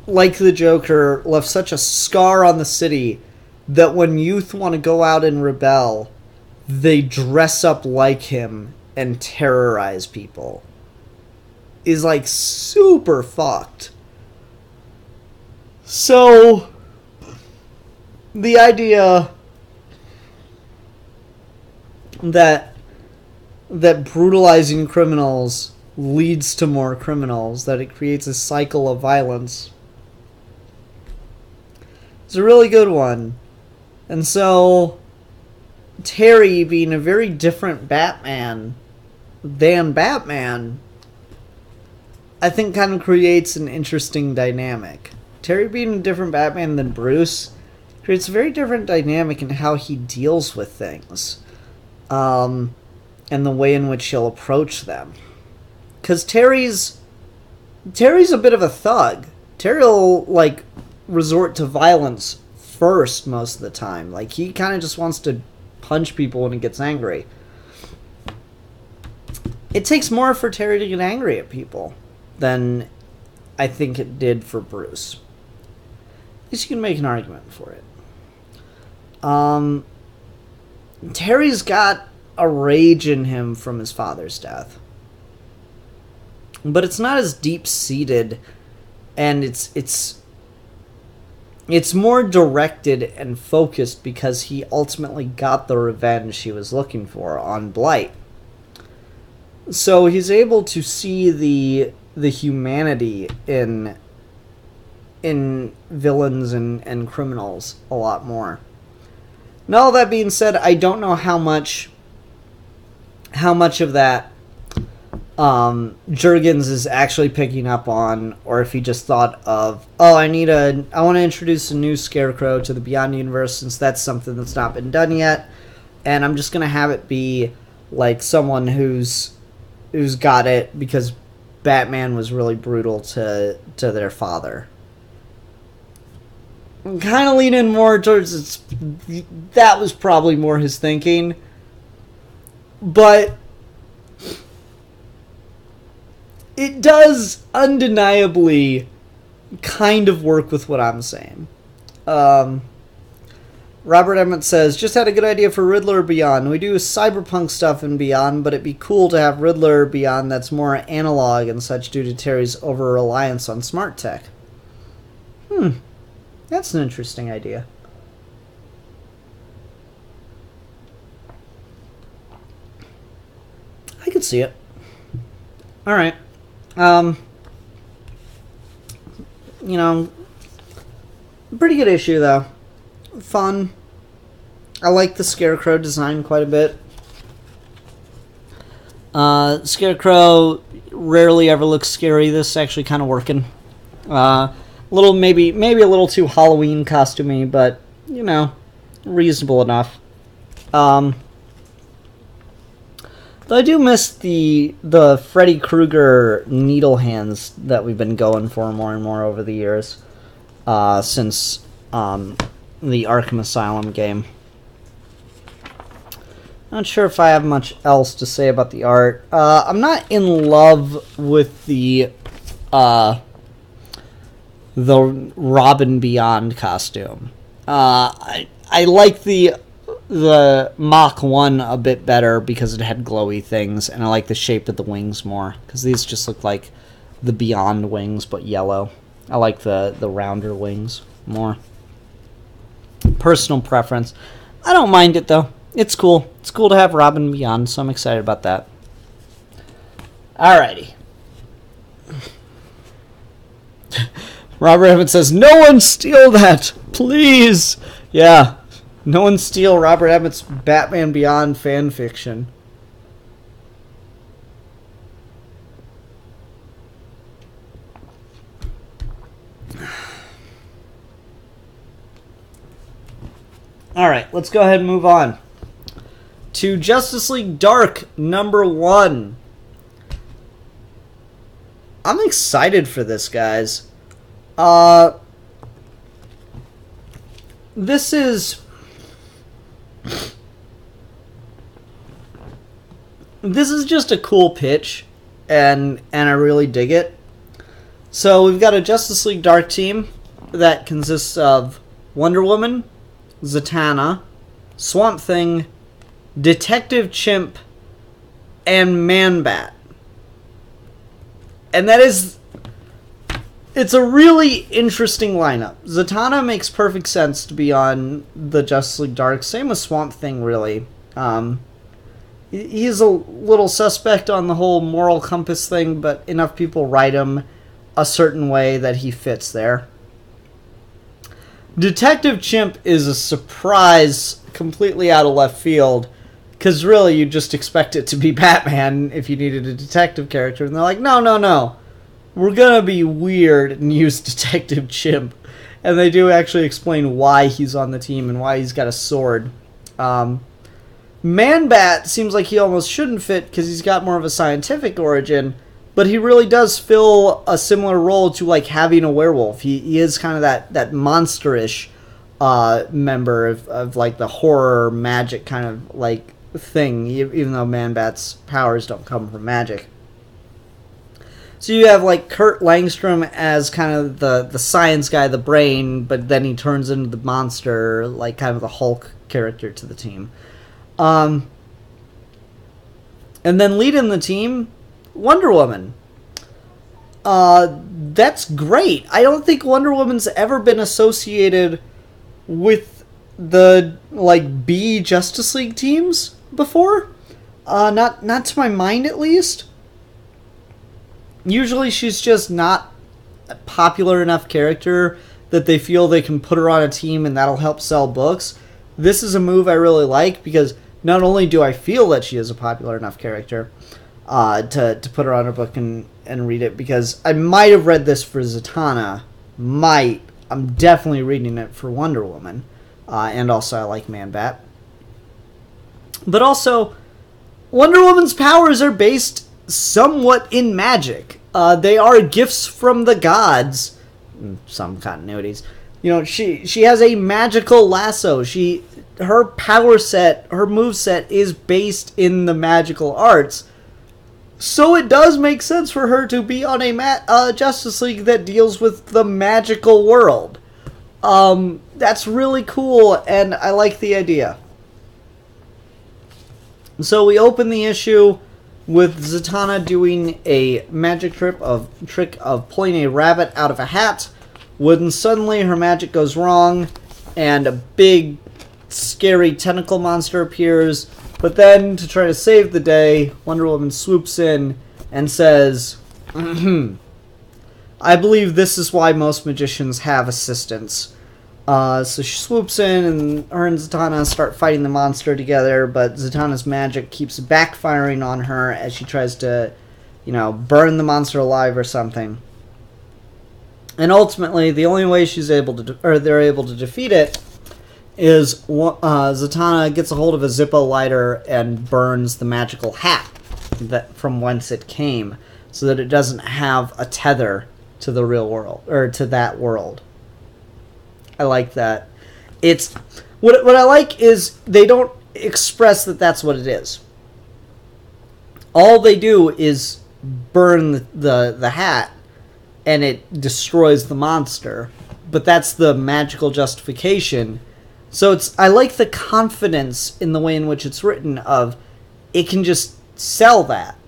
like the Joker left such a scar on the city that when youth want to go out and rebel, they dress up like him and terrorize people, is like super fucked. So the idea that brutalizing criminals leads to more criminals, that it creates a cycle of violence, is a really good one. And so Terry being a very different Batman than Batman, I think kind of creates an interesting dynamic. Terry being a different Batman than Bruce creates a very different dynamic in how he deals with things. And the way in which he'll approach them. Because Terry's a bit of a thug. Terry will, like, resort to violence first most of the time. Like, he kind of just wants to punch people when he gets angry. It takes more for Terry to get angry at people than I think it did for Bruce. At least you can make an argument for it. Terry's got a rage in him from his father's death. But it's not as deep-seated, and it's more directed and focused because he ultimately got the revenge he was looking for on Blight. So he's able to see the humanity in villains and criminals a lot more. Now, all that being said, I don't know how much of that Jurgens is actually picking up on, or if he just thought of, oh, I want to introduce a new Scarecrow to the Beyond universe, since that's something that's not been done yet, and I'm just gonna have it be like someone who's got it because Batman was really brutal to their father. I'm kind of leaning more towards that was probably more his thinking, but it does undeniably kind of work with what I'm saying. Robert Emmett says, just had a good idea for Riddler Beyond. We do cyberpunk stuff in Beyond, but it'd be cool to have Riddler Beyond that's more analog and such due to Terry's over-reliance on smart tech. That's an interesting idea. I could see it. Alright. You know, pretty good issue, though. Fun. I like the Scarecrow design quite a bit. Scarecrow rarely ever looks scary. This is actually kind of working. Maybe a little too Halloween costumey, but, you know, reasonable enough. Though I do miss the Freddy Krueger needle hands that we've been going for more and more over the years, since the Arkham Asylum game. Not sure if I have much else to say about the art. I'm not in love with the Robin Beyond costume. I like the Mach 1 a bit better because it had glowy things, and I like the shape of the wings more, because these just look like the Beyond wings, but yellow. I like the rounder wings more. Personal preference. I don't mind it, though. It's cool. It's cool to have Robin Beyond, so I'm excited about that. Alrighty. Robert Emmett says, "No one steal that, please." Yeah, no one steal Robert Emmett's Batman Beyond fan fiction. Alright, let's go ahead and move on to Justice League Dark #1. I'm excited for this, guys. This is just a cool pitch, and I really dig it. So we've got a Justice League Dark team that consists of Wonder Woman, Zatanna, Swamp Thing, Detective Chimp, and Man-Bat. And it's a really interesting lineup. Zatanna makes perfect sense to be on the Justice League Dark. Same with Swamp Thing, really. He's a little suspect on the whole moral compass thing, but enough people write him a certain way that he fits there. Detective Chimp is a surprise completely out of left field, because really you just expect it to be Batman if you needed a detective character, and they're like, no. We're gonna be weird and use Detective Chimp. And they do actually explain why he's on the team and why he's got a sword. Man-Bat seems like he almost shouldn't fit because he's got more of a scientific origin, but he really does fill a similar role to like having a werewolf. He is kind of that monsterish member of like the horror magic kind of like thing, even though Man-Bat's powers don't come from magic. So you have like Kurt Langstrom as kind of the science guy, the brain, but then he turns into the monster, like kind of the Hulk character to the team. And then leading the team, Wonder Woman. That's great. I don't think Wonder Woman's ever been associated with the like B Justice League teams before. Not to my mind, at least. Usually she's just not a popular enough character that they feel they can put her on a team and that'll help sell books. This is a move I really like because not only do I feel that she is a popular enough character to put her on a book and read it, because I might have read this for Zatanna. I'm definitely reading it for Wonder Woman. And also I like Man-Bat. But also, Wonder Woman's powers are based somewhat in magic. They are gifts from the gods. Some continuities. You know, she has a magical lasso. Her power set, her move set is based in the magical arts. So it does make sense for her to be on a Justice League that deals with the magical world. That's really cool, and I like the idea. So we open the issue with Zatanna doing a magic trick of pulling a rabbit out of a hat, when suddenly her magic goes wrong, and a big, scary tentacle monster appears. But then, to try to save the day, Wonder Woman swoops in and says, "I believe this is why most magicians have assistants." So she swoops in, and her and Zatanna start fighting the monster together, but Zatanna's magic keeps backfiring on her as she tries to, burn the monster alive or something. And ultimately, the only way they're able to defeat it is Zatanna gets a hold of a Zippo lighter and burns the magical hat. that from whence it came, so that it doesn't have a tether to the real world, or to that world. I like that. It's what I like is they don't express that that's what it is. All they do is burn the hat, and it destroys the monster. But that's the magical justification. So I like the confidence in the way in which it's written of it can just sell that.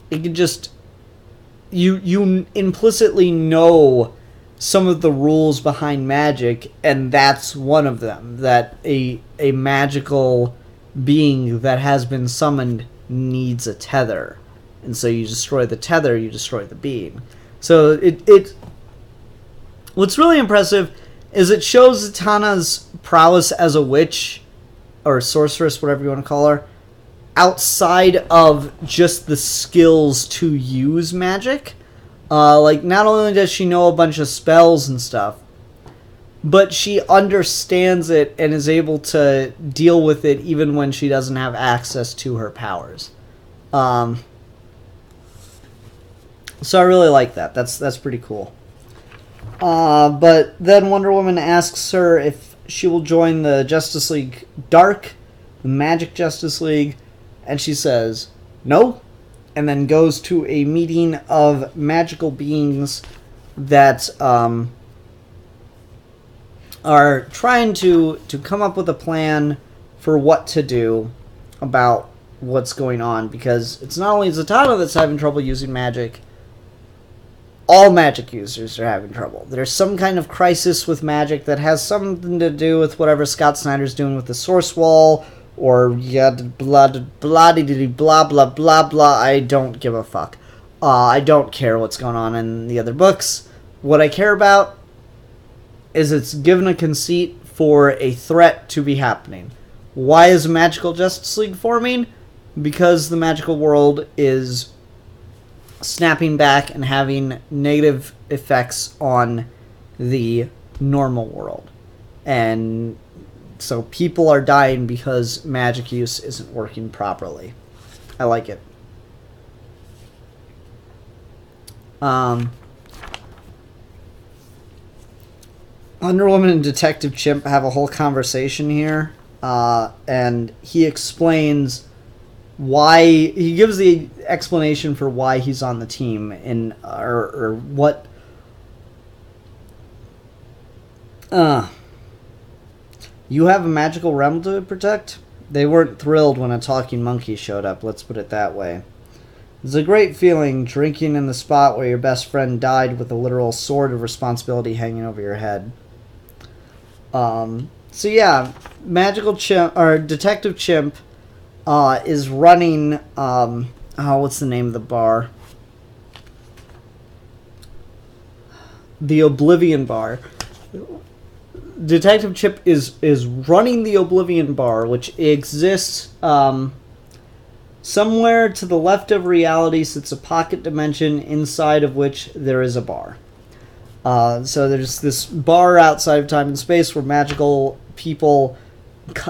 It can just you implicitly know some of the rules behind magic, and that's one of them. That a magical being that has been summoned needs a tether. And so you destroy the tether, you destroy the being. So it what's really impressive is it shows Zatanna's prowess as a witch, or sorceress, whatever you want to call her, outside of just the skills to use magic. Like, not only does she know a bunch of spells and stuff, but she understands it and is able to deal with it even when she doesn't have access to her powers. So I really like that. That's pretty cool. But then Wonder Woman asks her if she will join the Justice League Dark, the Magic Justice League, and she says no, and then goes to a meeting of magical beings that are trying to come up with a plan for what to do about what's going on, because it's not only Zatanna that's having trouble using magic. All magic users are having trouble. There's some kind of crisis with magic that has something to do with whatever Scott Snyder's doing with the Source Wall, or blah blah blah blah blah. I don't give a fuck. I don't care what's going on in the other books. What I care about is it's given a conceit for a threat to be happening. Why is a magical Justice League forming? Because the magical world is snapping back and having negative effects on the normal world. And so people are dying because magic use isn't working properly. I like it. Wonder Woman and Detective Chimp have a whole conversation here, and he explains why he gives the explanation for why he's on the team, and or what you have a magical realm to protect. They weren't thrilled when a talking monkey showed up, let's put it that way. It's a great feeling drinking in the spot where your best friend died with a literal sword of responsibility hanging over your head. So yeah, Magical Chimp, or Detective Chimp, is running, what's the name of the bar? The Oblivion Bar. Detective Chimp is running the Oblivion Bar, which exists, somewhere to the left of reality sits a pocket dimension inside of which there is a bar. So there's this bar outside of time and space where magical people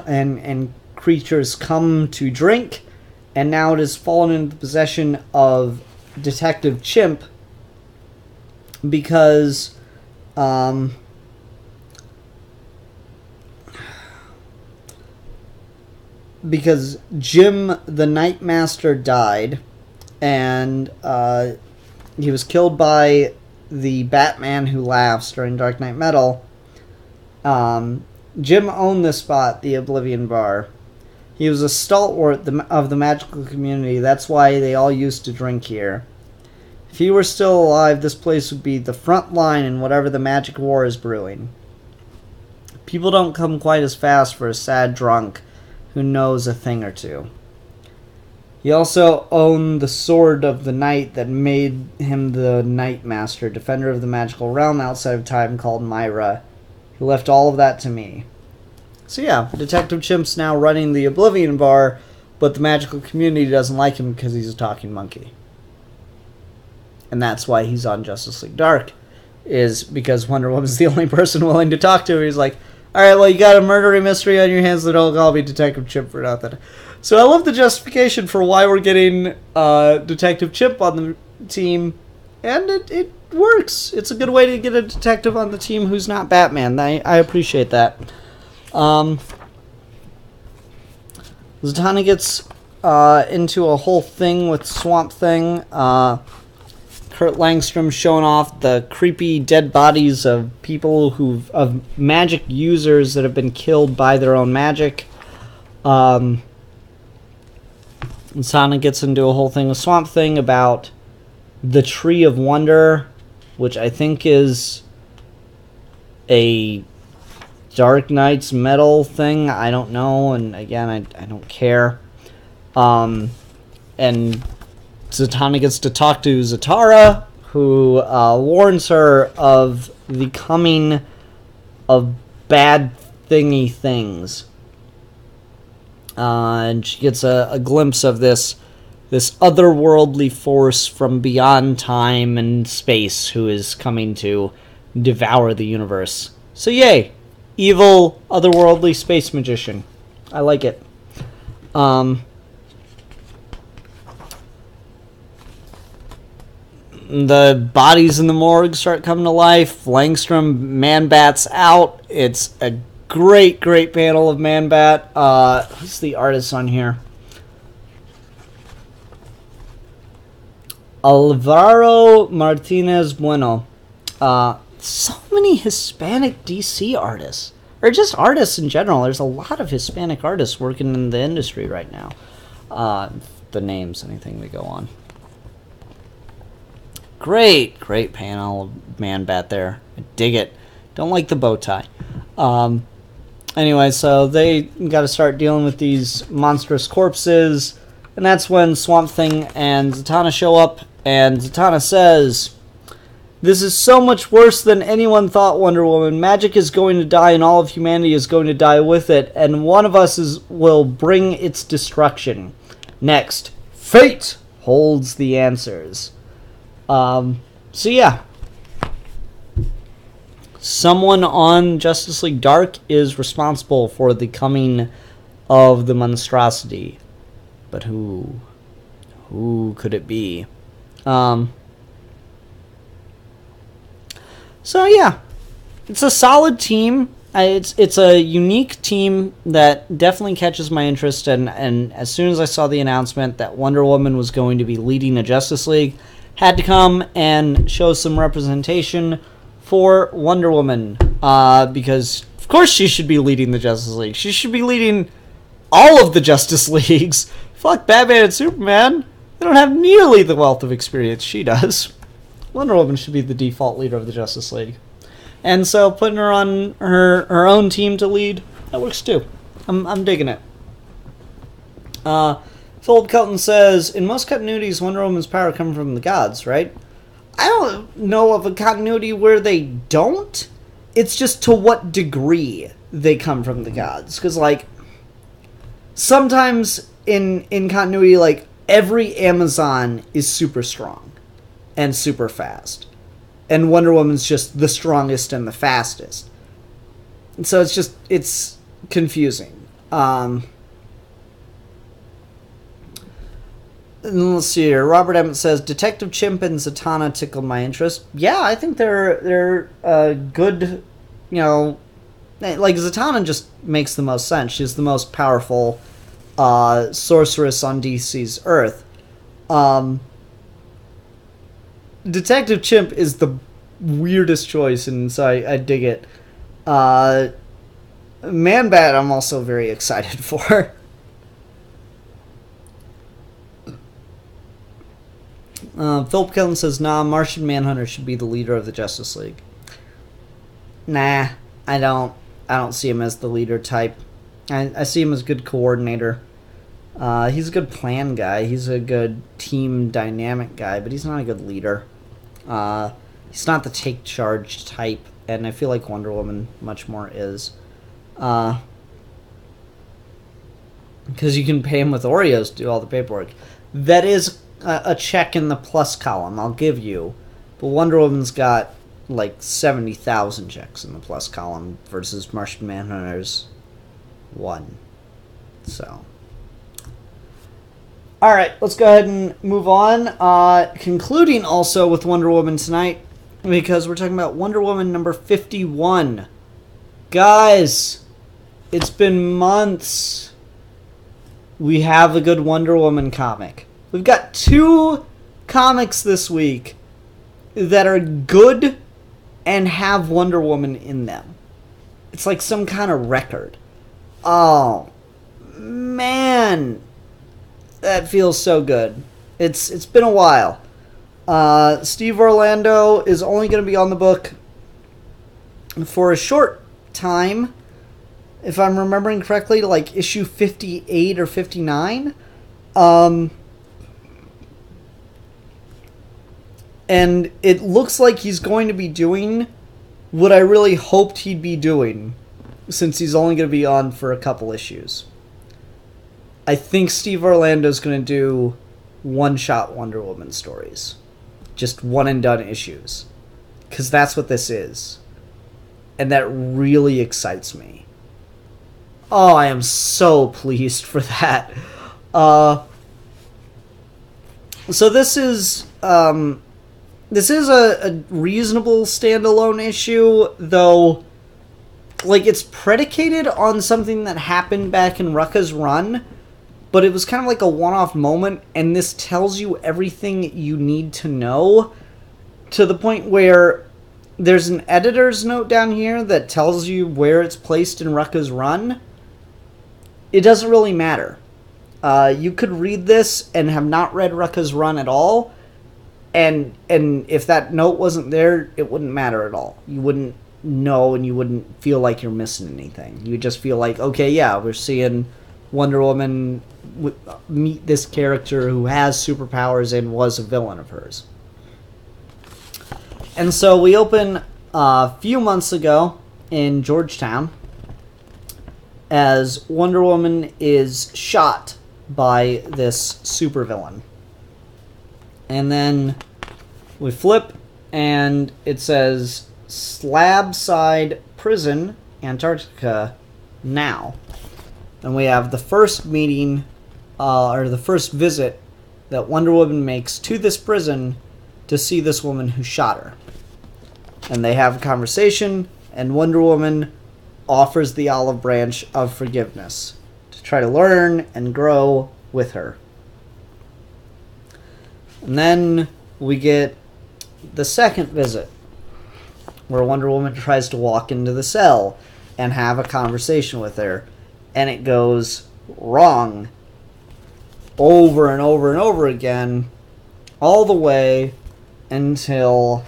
and creatures come to drink, and now it has fallen into the possession of Detective Chimp because Jim the Night Master died, and he was killed by the Batman Who Laughs during Dark Knight Metal. Jim owned this spot, the Oblivion Bar. He was a stalwart of the magical community. That's why they all used to drink here. If he were still alive, this place would be the front line in whatever the magic war is brewing. People don't come quite as fast for a sad drunk who knows a thing or two. He also owned the Sword of the Night that made him the Night Master, defender of the magical realm outside of time, called Myra. He left all of that to me. So yeah, Detective Chimp's now running the Oblivion Bar, but the magical community doesn't like him because he's a talking monkey. And that's why he's on Justice League Dark, is because Wonder Woman's the only person willing to talk to him. He's like, alright, well, you got a murdery mystery on your hands, then I'll be Detective Chimp for nothing. So I love the justification for why we're getting Detective Chimp on the team, and it works. It's a good way to get a detective on the team who's not Batman. I appreciate that. Zatanna gets into a whole thing with Swamp Thing. Kurt Langstrom showing off the creepy dead bodies of people of magic users that have been killed by their own magic. Zatanna gets into a whole thing with Swamp Thing about the Tree of Wonder, which I think is a Dark Knight's metal thing. I don't know, and again, I don't care. And Zatanna gets to talk to Zatara, who warns her of the coming of bad thingy things. And she gets a glimpse of this otherworldly force from beyond time and space who is coming to devour the universe. So yay! Evil, otherworldly space magician. I like it. The bodies in the morgue start coming to life. Langstrom Man-Bat's out. It's a great panel of Man-Bat. Who's the artist on here? Alvaro Martinez Bueno. So many Hispanic DC artists. Or just artists in general. There's a lot of Hispanic artists working in the industry right now. The names, anything we go on. Great panel of Man-Bat there. I dig it. Don't like the bow tie. Anyway, so they got to start dealing with these monstrous corpses, and that's when Swamp Thing and Zatanna show up, and Zatanna says, "This is so much worse than anyone thought, Wonder Woman. Magic is going to die, and all of humanity is going to die with it, and one of us will bring its destruction. Next, fate holds the answers." So yeah. Someone on Justice League Dark is responsible for the coming of the monstrosity. But who? Who could it be? So yeah. It's a solid team. It's a unique team that definitely catches my interest, and as soon as I saw the announcement that Wonder Woman was going to be leading the Justice League, had to come and show some representation for Wonder Woman, because of course she should be leading the Justice League. She should be leading all of the Justice Leagues. Fuck Batman and Superman. They don't have nearly the wealth of experience she does. Wonder Woman should be the default leader of the Justice League. And so putting her on her own team to lead, that works too. I'm digging it. Philip Kelton says, in most continuities, Wonder Woman's power comes from the gods, right? I don't know of a continuity where they don't. It's just to what degree they come from the gods. Because, like, sometimes in continuity, like, every Amazon is super strong and super fast. And Wonder Woman's just the strongest and the fastest. And so it's confusing. Let's see here. Robert Emmett says, Detective Chimp and Zatanna tickle my interest. Yeah, I think they're good, you know, like Zatanna just makes the most sense. She's the most powerful sorceress on DC's Earth. Detective Chimp is the weirdest choice, and so I dig it. Man-Bat I'm also very excited for. Philip Kelton says, nah, Martian Manhunter should be the leader of the Justice League. Nah, I don't see him as the leader type. I see him as a good coordinator. He's a good plan guy. He's a good team dynamic guy, but he's not a good leader. He's not the take charge type, and I feel like Wonder Woman much more is. Because you can pay him with Oreos to do all the paperwork. That is a check in the plus column, I'll give you. But Wonder Woman's got like 70,000 checks in the plus column versus Martian Manhunter's 1. So, All right, let's go ahead and move on. Concluding also with Wonder Woman tonight, because we're talking about Wonder Woman number 51. Guys, it's been months. We have a good Wonder Woman comic. We've got 2 comics this week that are good and have Wonder Woman in them. It's like some kind of record. Oh, man. That feels so good. It's been a while. Steve Orlando is only going to be on the book for a short time. If I'm remembering correctly, like issue 58 or 59. And it looks like he's going to be doing what I really hoped he'd be doing, since he's only going to be on for a couple issues. I think Steve Orlando's going to do one-shot Wonder Woman stories. Just one-and-done issues. Because that's what this is. And that really excites me. Oh, I am so pleased for that. So this is a reasonable standalone issue, though, like, it's predicated on something that happened back in Rucka's run, but it was kind of like a one-off moment, and this tells you everything you need to know, to the point where there's an editor's note down here that tells you where it's placed in Rucka's run. It doesn't really matter. You could read this and have not read Rucka's run at all, and if that note wasn't there, it wouldn't matter at all. You wouldn't know, and you wouldn't feel like you're missing anything. You would just feel like, okay, yeah, we're seeing Wonder Woman meet this character who has superpowers and was a villain of hers. And so we open a few months ago in Georgetown as Wonder Woman is shot by this supervillain. And then we flip and it says Slabside Prison, Antarctica, now. And we have the first meeting, or the first visit that Wonder Woman makes to this prison to see this woman who shot her. And they have a conversation, and Wonder Woman offers the olive branch of forgiveness to try to learn and grow with her. And then we get the second visit, where Wonder Woman tries to walk into the cell and have a conversation with her, and it goes wrong over and over and over again, all the way until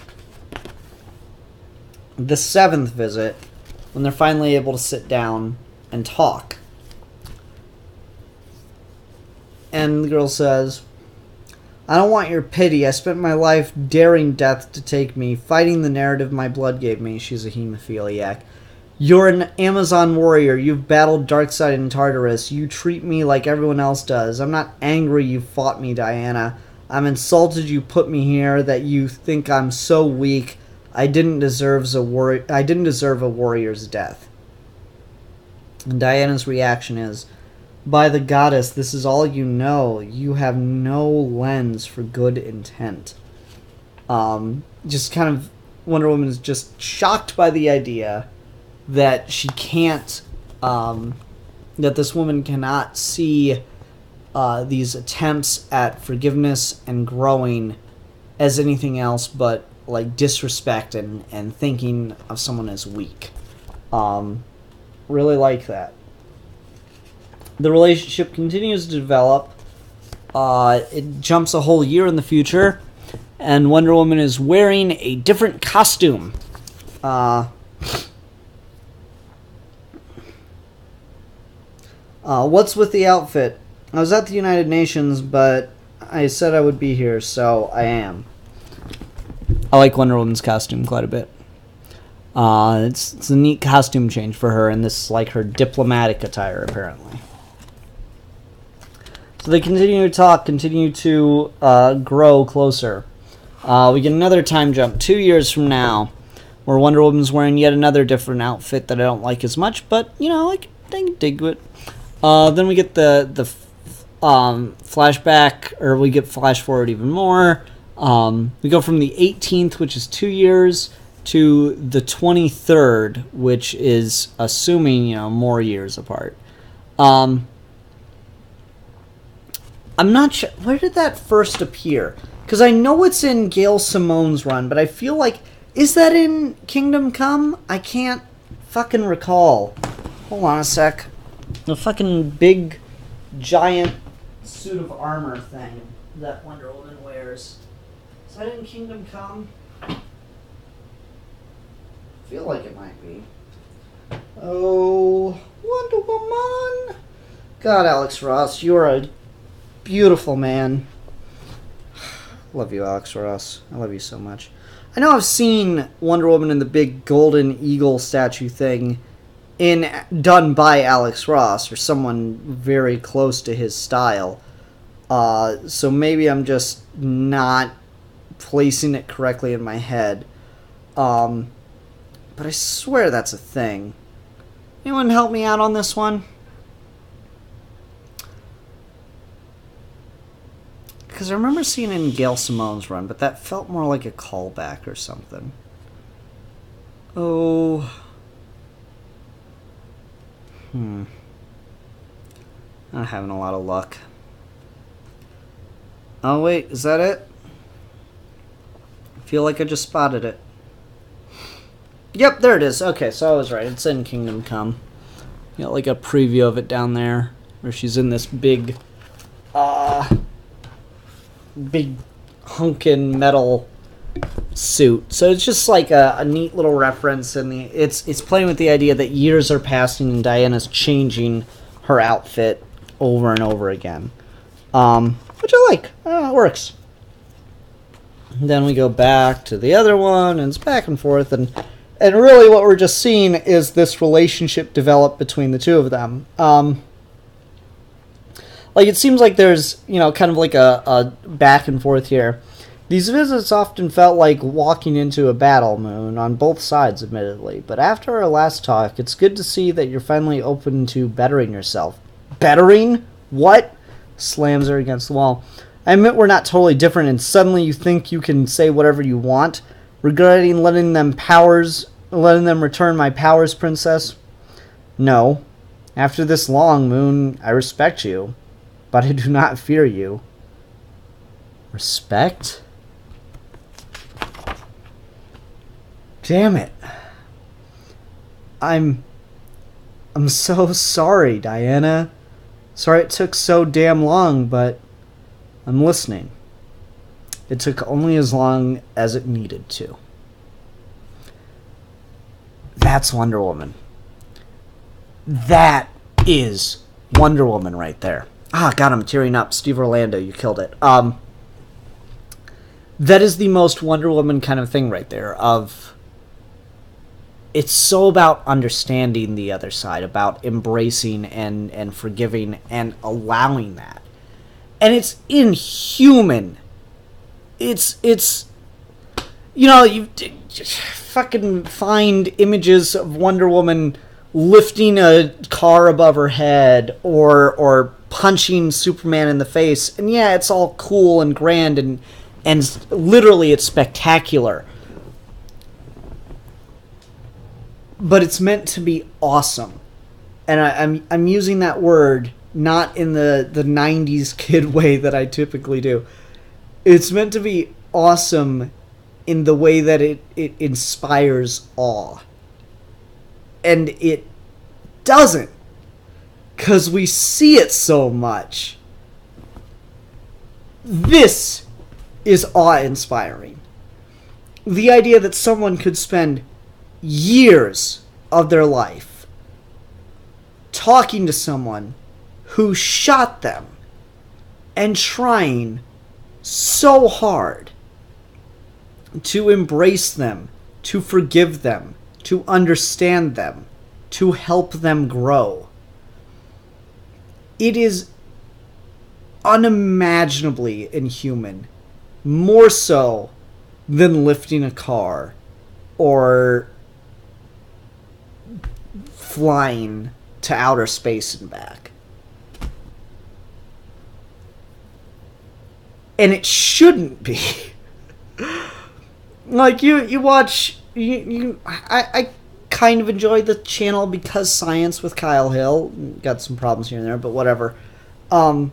the 7th visit, when they're finally able to sit down and talk. And the girl says, I don't want your pity. I spent my life daring death to take me, fighting the narrative my blood gave me. She's a hemophiliac. You're an Amazon warrior. You've battled Darkseid and Tartarus. You treat me like everyone else does. I'm not angry you fought me, Diana. I'm insulted you put me here, that you think I'm so weak. I didn't deserve a warrior's death. And Diana's reaction is, by the goddess, this is all you know. You have no lens for good intent. Just kind of, Wonder Woman is just shocked by the idea that she can't, that this woman cannot see these attempts at forgiveness and growing as anything else but like disrespect and thinking of someone as weak. Really like that. The relationship continues to develop. It jumps a whole year in the future, and Wonder Woman is wearing a different costume. What's with the outfit? I was at the United Nations, but I said I would be here, so I am. I like Wonder Woman's costume quite a bit. It's a neat costume change for her, and this is like her diplomatic attire, apparently. So they continue to talk, continue to grow closer. We get another time jump, 2 years from now, where Wonder Woman's wearing yet another different outfit that I don't like as much, but, you know, I can dig it. Then we get the flashback, or we get flash forward even more. We go from the 18th, which is 2 years, to the 23rd, which is assuming, more years apart. I'm not sure. Where did that first appear? Because I know it's in Gail Simone's run, but I feel like... Is that in Kingdom Come? I can't fucking recall. Hold on a sec. The fucking big, giant suit of armor thing that Wonder Woman wears. Is that in Kingdom Come? I feel like it might be. Oh, Wonder Woman! God, Alex Ross, you are a beautiful man. Love you, Alex Ross. I love you so much. I know I've seen Wonder Woman in the big golden eagle statue thing done by Alex Ross, or someone very close to his style. So maybe I'm just not placing it correctly in my head. But I swear that's a thing. Anyone help me out on this one? Because I remember seeing it in Gail Simone's run, but that felt more like a callback or something. Oh. Not having a lot of luck. Oh wait, is that it? I feel like I just spotted it. Yep, there it is. Okay, so I was right. It's in Kingdom Come. You got like a preview of it down there, where she's in this big hunkin' metal suit. So it's just like a neat little reference, and it's playing with the idea that years are passing and Diana's changing her outfit over and over again, which I like. It works. And then we go back to the other one, and it's back and forth, and really what we're just seeing is this relationship develop between the two of them. Like, it seems like there's, kind of like a back and forth here. These visits often felt like walking into a battle, Moon, on both sides, admittedly. But after our last talk, it's good to see that you're finally open to bettering yourself. Bettering? What? Slams her against the wall. I admit we're not totally different, and suddenly you think you can say whatever you want, regretting letting them return my powers, princess? No. After this long, Moon, I respect you, but I do not fear you. Respect? Damn it. I'm so sorry, Diana. Sorry it took so damn long, but I'm listening. It took only as long as it needed to. That's Wonder Woman. That is Wonder Woman right there. Ah, God, I'm tearing up. Steve Orlando, you killed it. That is the most Wonder Woman kind of thing right there. It's so about understanding the other side, about embracing and forgiving and allowing that. And it's inhuman. It's you fucking find images of Wonder Woman lifting a car above her head or punching Superman in the face, and yeah, it's all cool and grand and literally it's spectacular. But it's meant to be awesome. And I'm using that word not in the 90s kid way that I typically do. It's meant to be awesome in the way that it inspires awe. And it doesn't, because we see it so much. This is awe-inspiring. The idea that someone could spend years of their life talking to someone who shot them and trying so hard to embrace them, to forgive them, to understand them, to help them grow. It is unimaginably inhuman, more so than lifting a car or flying to outer space and back. And it shouldn't be. Like, you watch... I kind of enjoy the channel because Science with Kyle Hill. Got some problems here and there, but whatever. And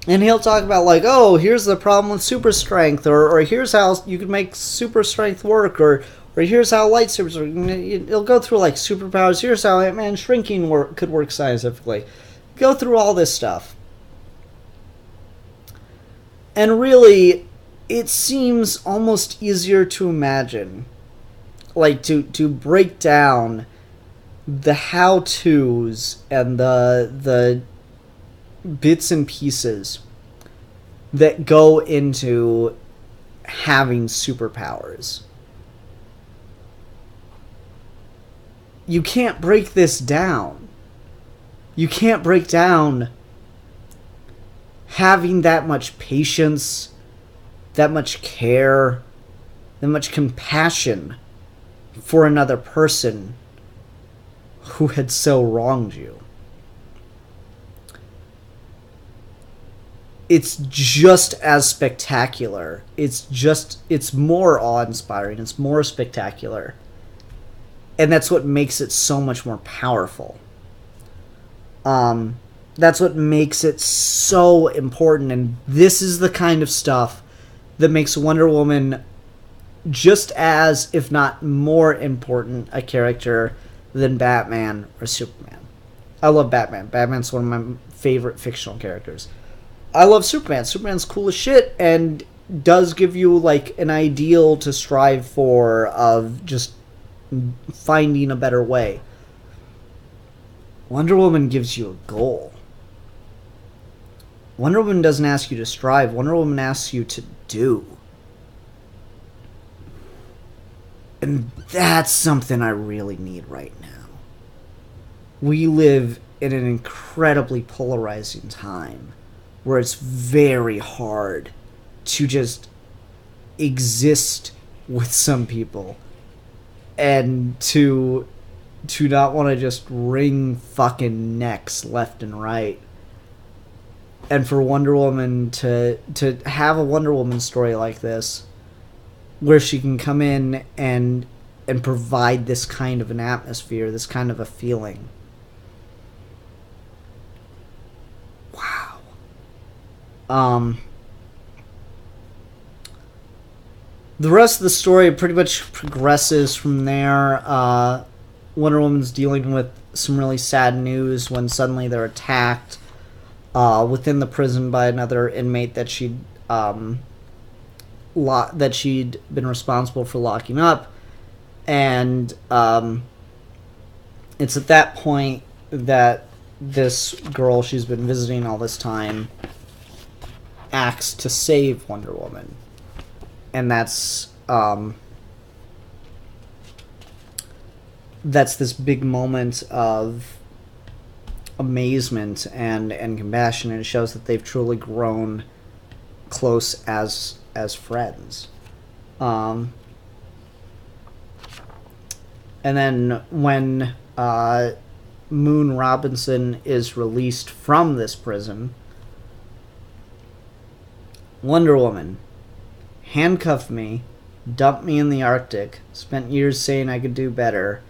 he'll talk about, like, oh, here's the problem with super strength, or here's how you can make super strength work, or here's how lightsabers work. He'll go through, like, superpowers. Here's how Ant-Man shrinking could work scientifically. Go through all this stuff. And really, it seems almost easier to imagine, like, to break down the how-tos and the bits and pieces that go into having superpowers. You can't break this down. You can't break down having that much patience, that much care, that much compassion for another person who had so wronged you. It's just as spectacular. It's more awe-inspiring. It's more spectacular. And that's what makes it so much more powerful. That's what makes it so important. And this is the kind of stuff that makes Wonder Woman just as, if not more important, a character than Batman or Superman. I love Batman. Batman's one of my favorite fictional characters. I love Superman. Superman's cool as shit and does give you, like, an ideal to strive for of just finding a better way. Wonder Woman gives you a goal. Wonder Woman doesn't ask you to strive. Wonder Woman asks you to do. And that's something I really need right now. We live in an incredibly polarizing time where it's very hard to just exist with some people and to not want to just wring fucking necks left and right. And for Wonder Woman to have a Wonder Woman story like this, where she can come in and provide this kind of an atmosphere, this kind of a feeling. Wow. The rest of the story pretty much progresses from there. Wonder Woman's dealing with some really sad news when suddenly they're attacked within the prison by another inmate that she'd been responsible for locking up. And it's at that point that this girl she's been visiting all this time acts to save Wonder Woman. And that's this big moment of amazement and compassion, and it shows that they've truly grown close as friends. And then when Moon Robinson is released from this prison, Wonder Woman handcuffed me, dumped me in the Arctic, spent years saying I could do better.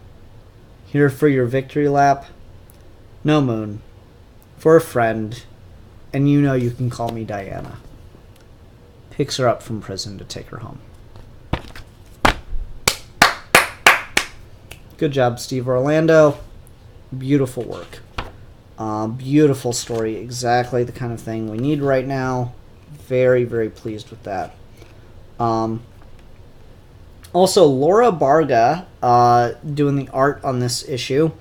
Here for your victory lap? No, Moon. For a friend, and you know you can call me Diana. Picks her up from prison to take her home. Good job, Steve Orlando. Beautiful work. Beautiful story. Exactly the kind of thing we need right now. Very, very pleased with that. Also, Laura Barga doing the art on this issue.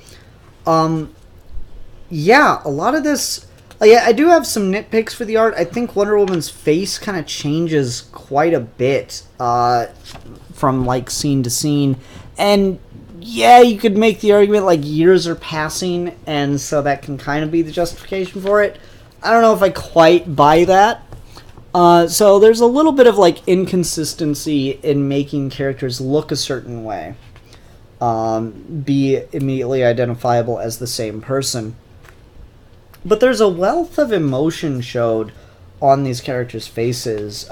Yeah, a lot of this... I do have some nitpicks for the art. I think Wonder Woman's face kind of changes quite a bit from, like, scene to scene. And, yeah, you could make the argument, like, years are passing, and so that can kind of be the justification for it. I don't know if I quite buy that. So there's a little bit of, like, inconsistency in making characters look a certain way. Be immediately identifiable as the same person. But there's a wealth of emotion showed on these characters' faces.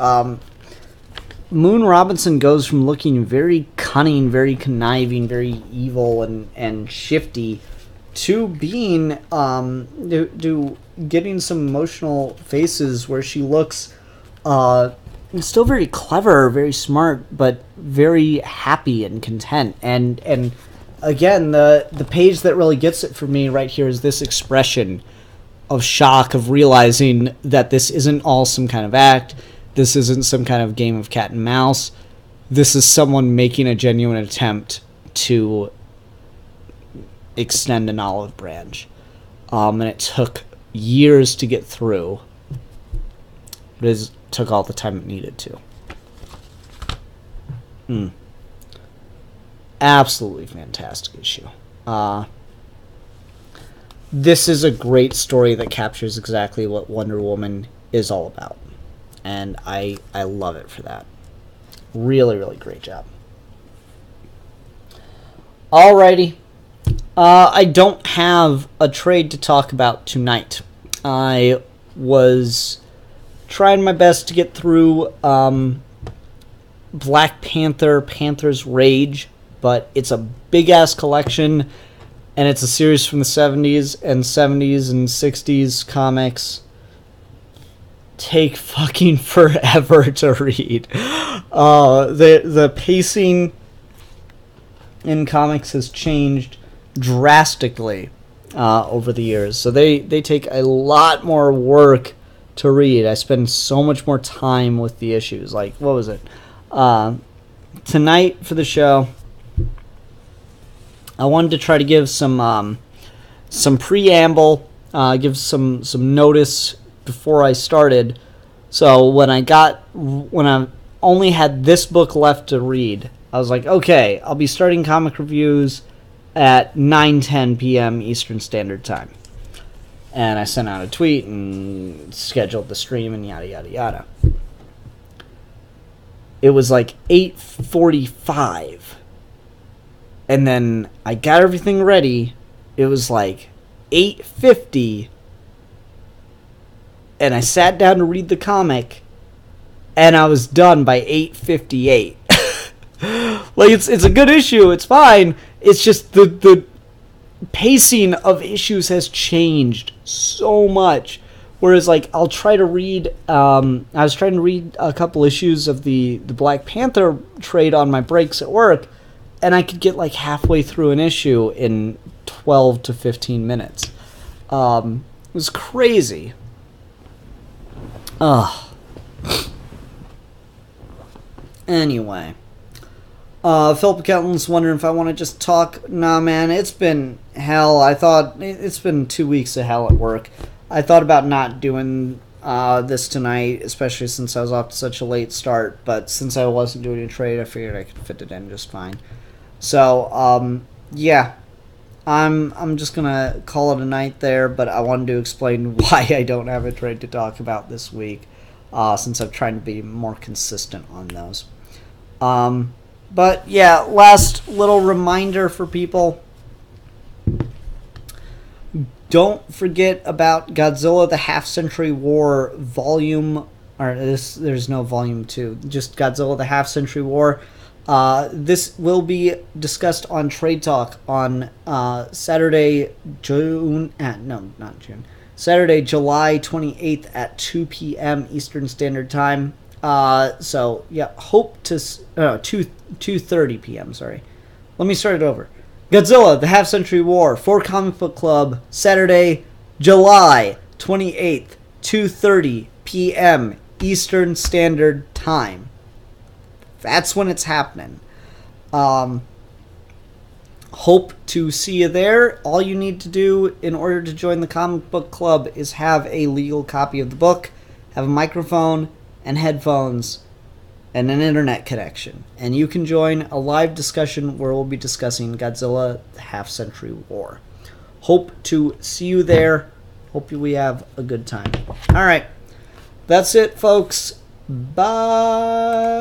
Moon Robinson goes from looking very cunning, very conniving, very evil and shifty to being to getting some emotional faces where she looks still very clever, very smart, but very happy and content. And again, the page that really gets it for me right here is this expression of shock, of realizing that this isn't all some kind of act. This isn't some kind of game of cat and mouse. This is someone making a genuine attempt to extend an olive branch. And it took years to get through. But it took all the time it needed to. Absolutely fantastic issue. This is a great story that captures exactly what Wonder Woman is all about. And I love it for that. Really, really great job. Alrighty. I don't have a trade to talk about tonight. I was trying my best to get through Black Panther, Panther's Rage, but it's a big-ass collection, and it's a series from the 70s and 60s comics. Take fucking forever to read. The pacing in comics has changed drastically over the years, so they take a lot more work to read. I spend so much more time with the issues. Like, what was it? Tonight for the show, I wanted to try to give some preamble, give some notice before I started. So when I only had this book left to read, I was like, okay, I'll be starting comic reviews at 9:10 p.m. Eastern Standard Time. And I sent out a tweet and scheduled the stream and yada yada yada. It was like 8:45. And then I got everything ready. It was like 8:50. And I sat down to read the comic, and I was done by 8:58. Like, it's a good issue, it's fine. It's just the pacing of issues has changed so much. Whereas, like, I'll try to read, I was trying to read a couple issues of the Black Panther trade on my breaks at work, and I could get, like, halfway through an issue in 12 to 15 minutes. It was crazy. Anyway. Philip Kelton's wondering if I want to just talk. Nah, man, it's been hell. I thought it's been 2 weeks of hell at work. I thought about not doing this tonight, especially since I was off to such a late start. But since I wasn't doing a trade, I figured I could fit it in just fine. So, yeah. I'm just gonna call it a night there, but I wanted to explain why I don't have a trade to talk about this week, since I'm trying to be more consistent on those. But yeah, last little reminder for people. Don't forget about Godzilla: The Half-Century War there's no Volume 2, just Godzilla: The Half-Century War. This will be discussed on Trade Talk on Saturday, Saturday, July 28th at 2 p.m. Eastern Standard Time. So, yeah, hope to... 2:30 p.m., sorry. Let me start it over. Godzilla, The Half-Century War, for Comic Book Club, Saturday, July 28th, 2:30 p.m. Eastern Standard Time. That's when it's happening. Hope to see you there. All you need to do in order to join the comic book club is have a legal copy of the book, have a microphone and headphones, and an internet connection. And you can join a live discussion where we'll be discussing Godzilla: The Half-Century War. Hope to see you there. Hope we have a good time. All right. That's it, folks. Bye.